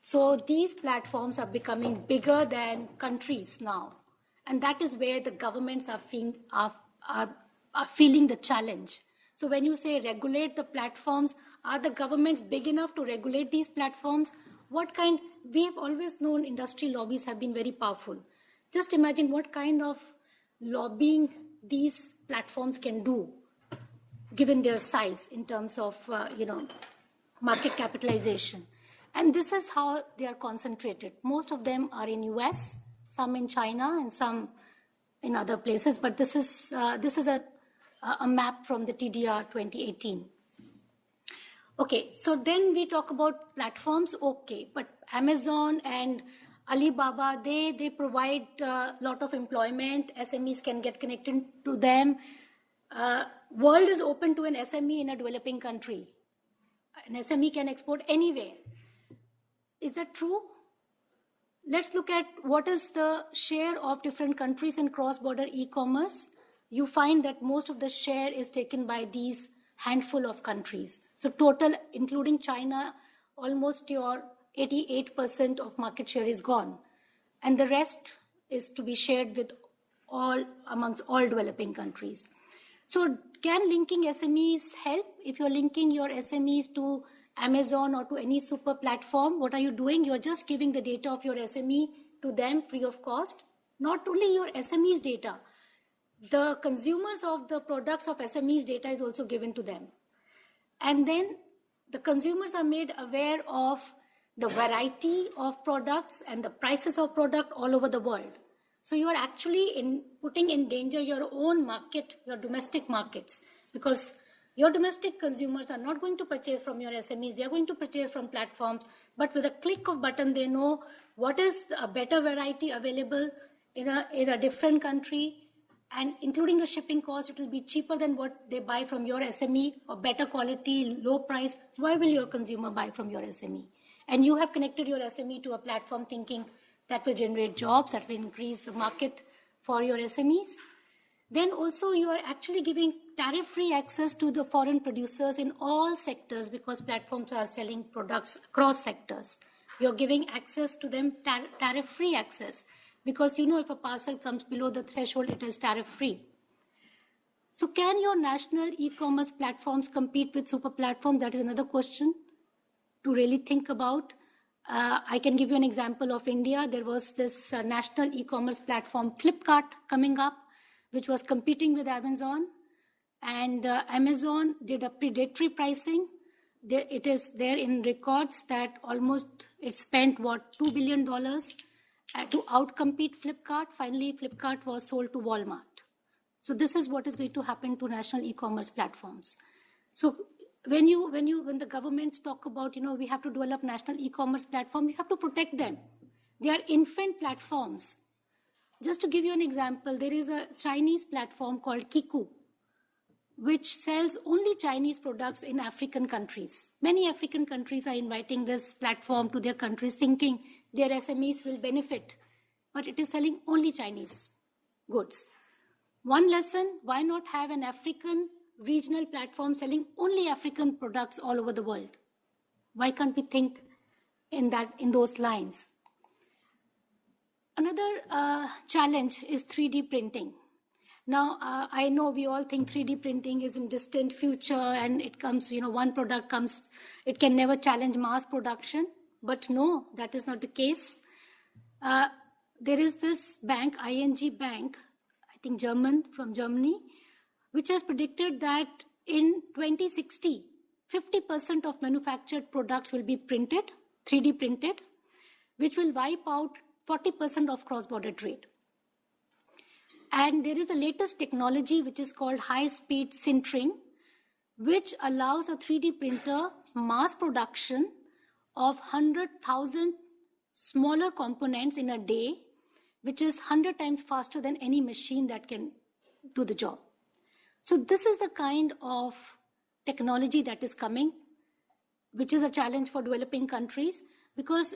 So these platforms are becoming bigger than countries now. And that is where the governments are feeling the challenge. So when you say regulate the platforms, are the governments big enough to regulate these platforms? We've always known industry lobbies have been very powerful. Just imagine what kind of lobbying these platforms can do, given their size in terms of, market capitalization. And this is how they are concentrated. Most of them are in US, some in China, and some in other places. But this is a map from the TDR 2018. Okay, so then we talk about platforms, okay, but Amazon and Alibaba, they provide a lot of employment, SMEs can get connected to them. World is open to an SME in a developing country. An SME can export anywhere. Is that true? Let's look at what is the share of different countries in cross-border e-commerce. You find that most of the share is taken by these handful of countries. So total, including China, almost your 88% of market share is gone. And the rest is to be shared with amongst all developing countries. So can linking SMEs help? If you're linking your SMEs to Amazon or to any super platform, what are you doing? You're just giving the data of your SME to them free of cost. Not only your SME's data, the consumers of the products of SMEs data is also given to them. And then the consumers are made aware of the variety of products and the prices of product all over the world. So you are actually putting in danger your own market, your domestic markets, because your domestic consumers are not going to purchase from your SMEs. They are going to purchase from platforms. But with a click of button, they know what is a better variety available in a different country. And including the shipping cost, it will be cheaper than what they buy from your SME, or better quality, low price. Why will your consumer buy from your SME? And you have connected your SME to a platform thinking that will generate jobs, that will increase the market for your SMEs. Then also you are actually giving tariff-free access to the foreign producers in all sectors, because platforms are selling products across sectors. You're giving access to them, tariff-free access. Because if a parcel comes below the threshold, it is tariff-free. So can your national e-commerce platforms compete with super platforms? That is another question to really think about. I can give you an example of India. There was this national e-commerce platform, Flipkart, coming up, which was competing with Amazon. And Amazon did a predatory pricing. It is there in records that almost it spent, $2 billion to outcompete Flipkart. Finally, Flipkart was sold to Walmart. So this is what is going to happen to national e-commerce platforms. So when the governments talk about, we have to develop national e-commerce platform, you have to protect them. They are infant platforms. Just to give you an example, there is a Chinese platform called Kiku, which sells only Chinese products in African countries. Many African countries are inviting this platform to their countries, thinking their SMEs will benefit, but it is selling only Chinese goods. One lesson, why not have an African regional platform selling only African products all over the world? Why can't we think in those lines? Another challenge is 3D printing. Now, I know we all think 3D printing is in distant future and it comes, one product comes, it can never challenge mass production. But no, that is not the case. There is this bank, ING Bank, I think from Germany, which has predicted that in 2060, 50% of manufactured products will be printed, 3D printed, which will wipe out 40% of cross-border trade. And there is the latest technology which is called high-speed sintering, which allows a 3D printer mass production of 100,000 smaller components in a day, which is 100 times faster than any machine that can do the job. So this is the kind of technology that is coming, which is a challenge for developing countries, because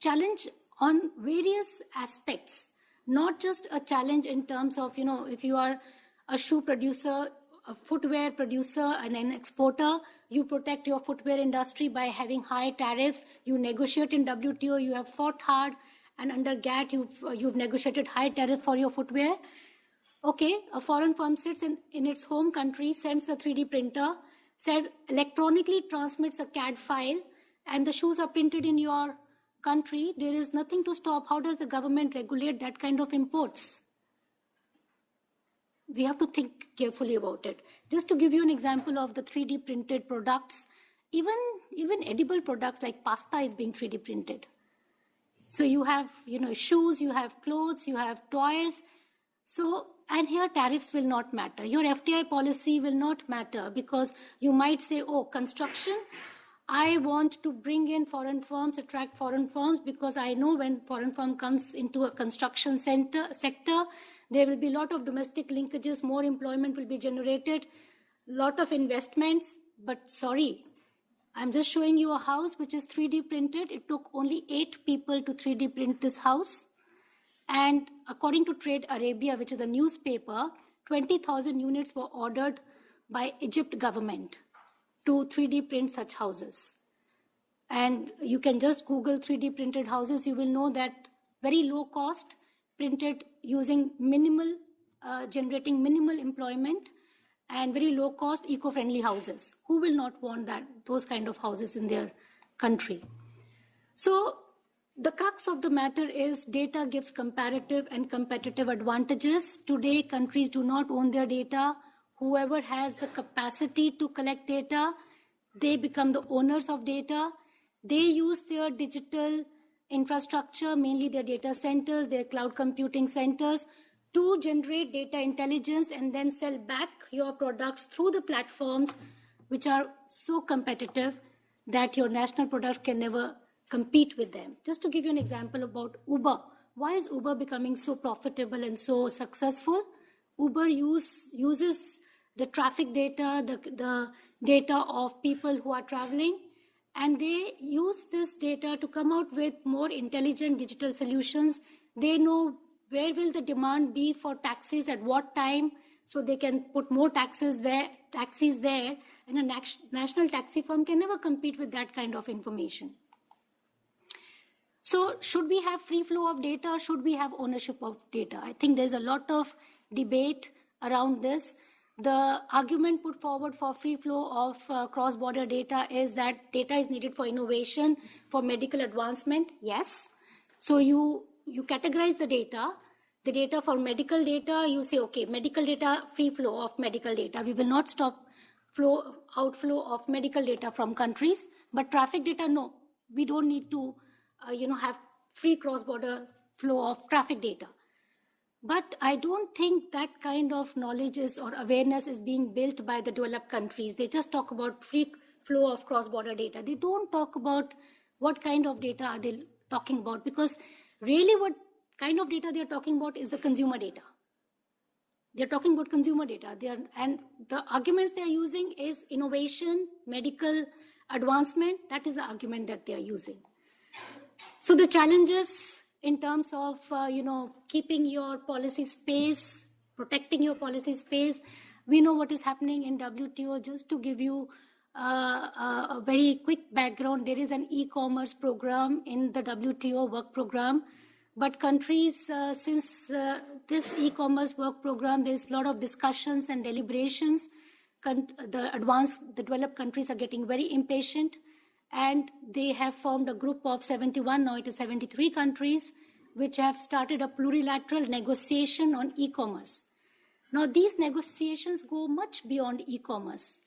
challenge on various aspects, not just a challenge in terms of, if you are a shoe producer, a footwear producer and an exporter, you protect your footwear industry by having high tariffs, you negotiate in WTO, you have fought hard, and under GATT, you've negotiated high tariff for your footwear. Okay, a foreign firm sits in its home country, sends a 3D printer, electronically transmits a CAD file, and the shoes are printed in your country. There is nothing to stop. How does the government regulate that kind of imports? We have to think carefully about it. Just to give you an example of the 3D printed products, even edible products like pasta is being 3D printed. So you have, shoes, you have clothes, you have toys. So, and here tariffs will not matter. Your FDI policy will not matter because you might say, oh, construction, I want to bring in foreign firms, attract foreign firms, because I know when foreign firm comes into a construction sector, there will be a lot of domestic linkages, more employment will be generated, lot of investments. But sorry, I'm just showing you a house which is 3D printed. It took only 8 people to 3D print this house. And according to Trade Arabia, which is a newspaper, 20,000 units were ordered by Egypt government to 3D print such houses. And you can just Google 3D printed houses. You will know that very low cost, printed using generating minimal employment, and very low cost, eco-friendly houses. Who will not want those kind of houses in their country? So the crux of the matter is data gives comparative and competitive advantages. Today, countries do not own their data. Whoever has the capacity to collect data, they become the owners of data. They use their digital infrastructure, mainly their data centers, their cloud computing centers, to generate data intelligence and then sell back your products through the platforms which are so competitive that your national products can never compete with them. Just to give you an example about Uber. Why is Uber becoming so profitable and so successful? Uber uses the traffic data, the data of people who are traveling, and they use this data to come out with more intelligent digital solutions. They know where will the demand be for taxis at what time, so they can put more taxis there, and a national taxi firm can never compete with that kind of information. So should we have free flow of data? Should we have ownership of data? I think there's a lot of debate around this. The argument put forward for free flow of cross-border data is that data is needed for innovation, for medical advancement. Yes. So you categorize the data for medical data. You say, okay, medical data, free flow of medical data. We will not stop outflow of medical data from countries. But traffic data, no. We don't need to have free cross-border flow of traffic data. But I don't think that kind of knowledge or awareness is being built by the developed countries. They just talk about free flow of cross-border data. They don't talk about what kind of data are they talking about, because really what kind of data they're talking about is the consumer data. They're talking about consumer data. And the arguments they're using is innovation, medical advancement. That is the argument that they're using. So the challenges in terms of, keeping your policy space protecting your policy space. We know what is happening in WTO. Just to give you a very quick background, there is an e-commerce program in the WTO work program. But countries, since this e-commerce work program, there's a lot of discussions and deliberations. The developed countries are getting very impatient, and they have formed a group of 71, now it is 73 countries, which have started a plurilateral negotiation on e-commerce. Now, these negotiations go much beyond e-commerce.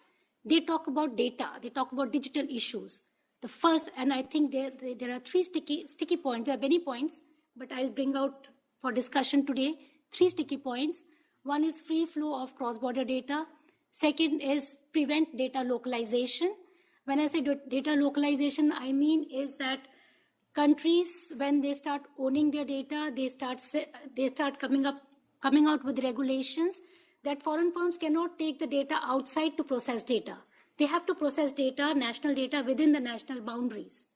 They talk about data, they talk about digital issues. The first, and I think there are three sticky points, there are many points, but I'll bring out for discussion today 3 sticky points. One is free flow of cross-border data. Second is prevent data localization. When I say data localization, I mean is that countries, when they start owning their data, they start coming out with regulations that foreign firms cannot take the data outside to process data. They have to process data, national data, within the national boundaries,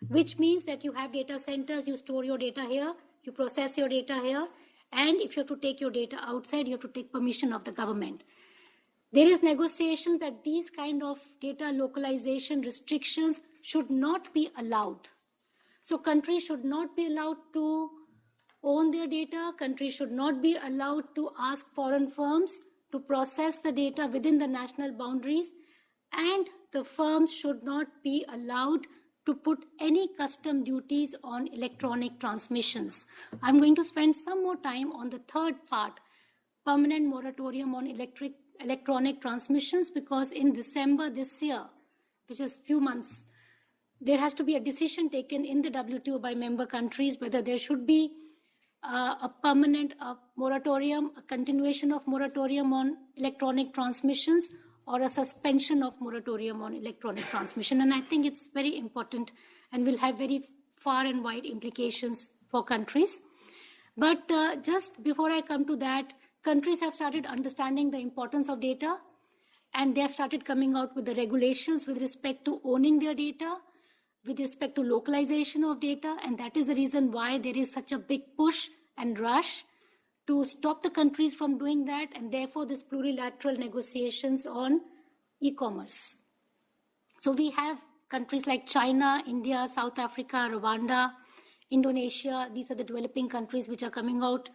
which means that you have data centers, you store your data here, you process your data here, and if you have to take your data outside, you have to take permission of the government. There is negotiation that these kind of data localization restrictions should not be allowed. So countries should not be allowed to own their data. Countries should not be allowed to ask foreign firms to process the data within the national boundaries. And the firms should not be allowed to put any custom duties on electronic transmissions. I'm going to spend some more time on the third part, permanent moratorium on electronic transmissions, because in December this year, which is few months, there has to be a decision taken in the WTO by member countries whether there should be a permanent moratorium, a continuation of moratorium on electronic transmissions, or a suspension of moratorium on electronic transmission. And I think it's very important and will have very far and wide implications for countries. But just before I come to that, countries have started understanding the importance of data, and they have started coming out with the regulations with respect to owning their data, with respect to localization of data, and that is the reason why there is such a big push and rush to stop the countries from doing that, and therefore this plurilateral negotiations on e-commerce. So we have countries like China, India, South Africa, Rwanda, Indonesia. These are the developing countries which are coming out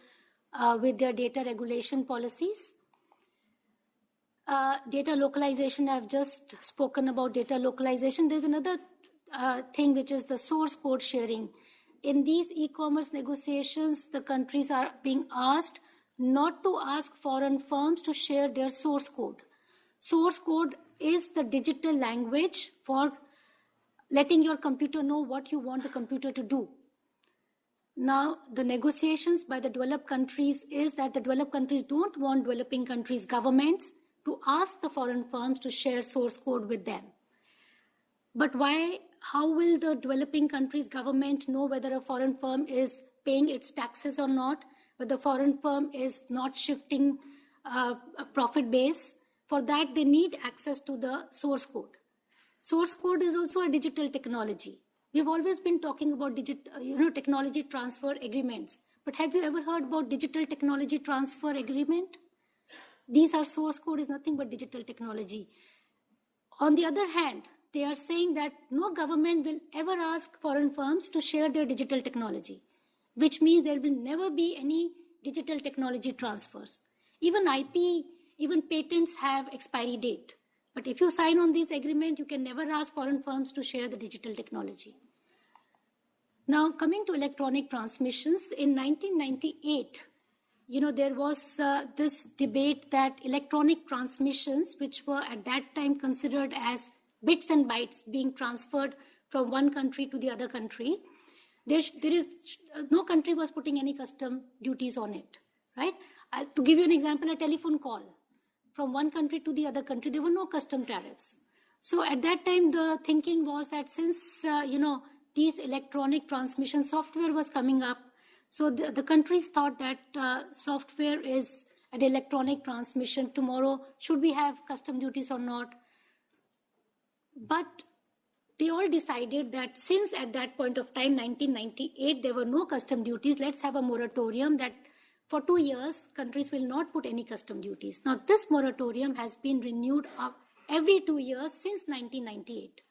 with their data regulation policies. Data localization, I've just spoken about data localization. There's another thing which is the source code sharing. In these e-commerce negotiations, the countries are being asked not to ask foreign firms to share their source code. Source code is the digital language for letting your computer know what you want the computer to do. Now, the negotiations by the developed countries is that the developed countries don't want developing countries' governments to ask the foreign firms to share source code with them. But why? How will the developing countries' government know whether a foreign firm is paying its taxes or not, whether the foreign firm is not shifting a profit base? For that, they need access to the source code. Source code is also a digital technology. We've always been talking about technology transfer agreements. But have you ever heard about digital technology transfer agreement? These are source code is nothing but digital technology. On the other hand, they are saying that no government will ever ask foreign firms to share their digital technology, which means there will never be any digital technology transfers. Even IP, even patents have expiry date. But if you sign on this agreement, you can never ask foreign firms to share the digital technology. Now, coming to electronic transmissions, in 1998, there was this debate that electronic transmissions, which were at that time considered as bits and bytes being transferred from one country to the other country, no country was putting any custom duties on it, right? To give you an example, a telephone call from one country to the other country, there were no custom tariffs. So at that time, the thinking was that since, these electronic transmission software was coming up, so the countries thought that software is an electronic transmission. Tomorrow, should we have custom duties or not? But they all decided that since at that point of time, 1998, there were no custom duties, let's have a moratorium that for 2 years, countries will not put any custom duties. Now, this moratorium has been renewed every 2 years since 1998.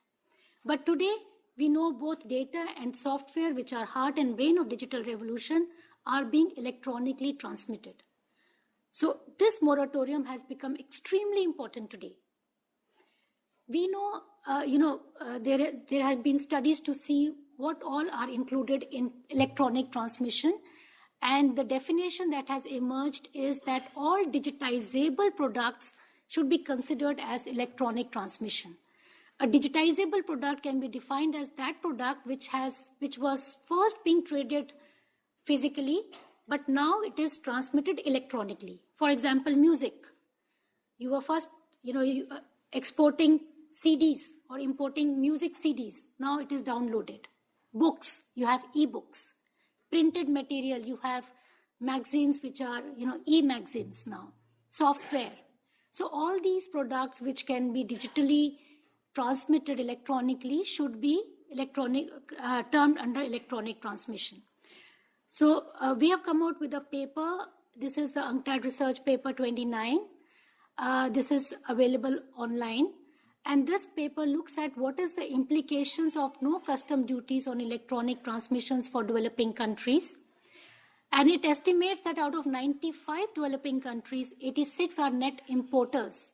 But today, we know both data and software, which are heart and brain of digital revolution, are being electronically transmitted. So this moratorium has become extremely important today. We know, there have been studies to see what all are included in electronic transmission. And the definition that has emerged is that all digitizable products should be considered as electronic transmission. A digitizable product can be defined as that product which was first being traded physically, but now it is transmitted electronically. For example, music. You were first, exporting CDs or importing music CDs. Now it is downloaded. Books, you have e-books. Printed material, you have magazines which are, e-magazines now. Software. So all these products which can be digitally transmitted electronically should be termed under electronic transmission. So we have come out with a paper. This is the Unctad research paper 29. This is available online. And this paper looks at what is the implications of no custom duties on electronic transmissions for developing countries. And it estimates that out of 95 developing countries, 86 are net importers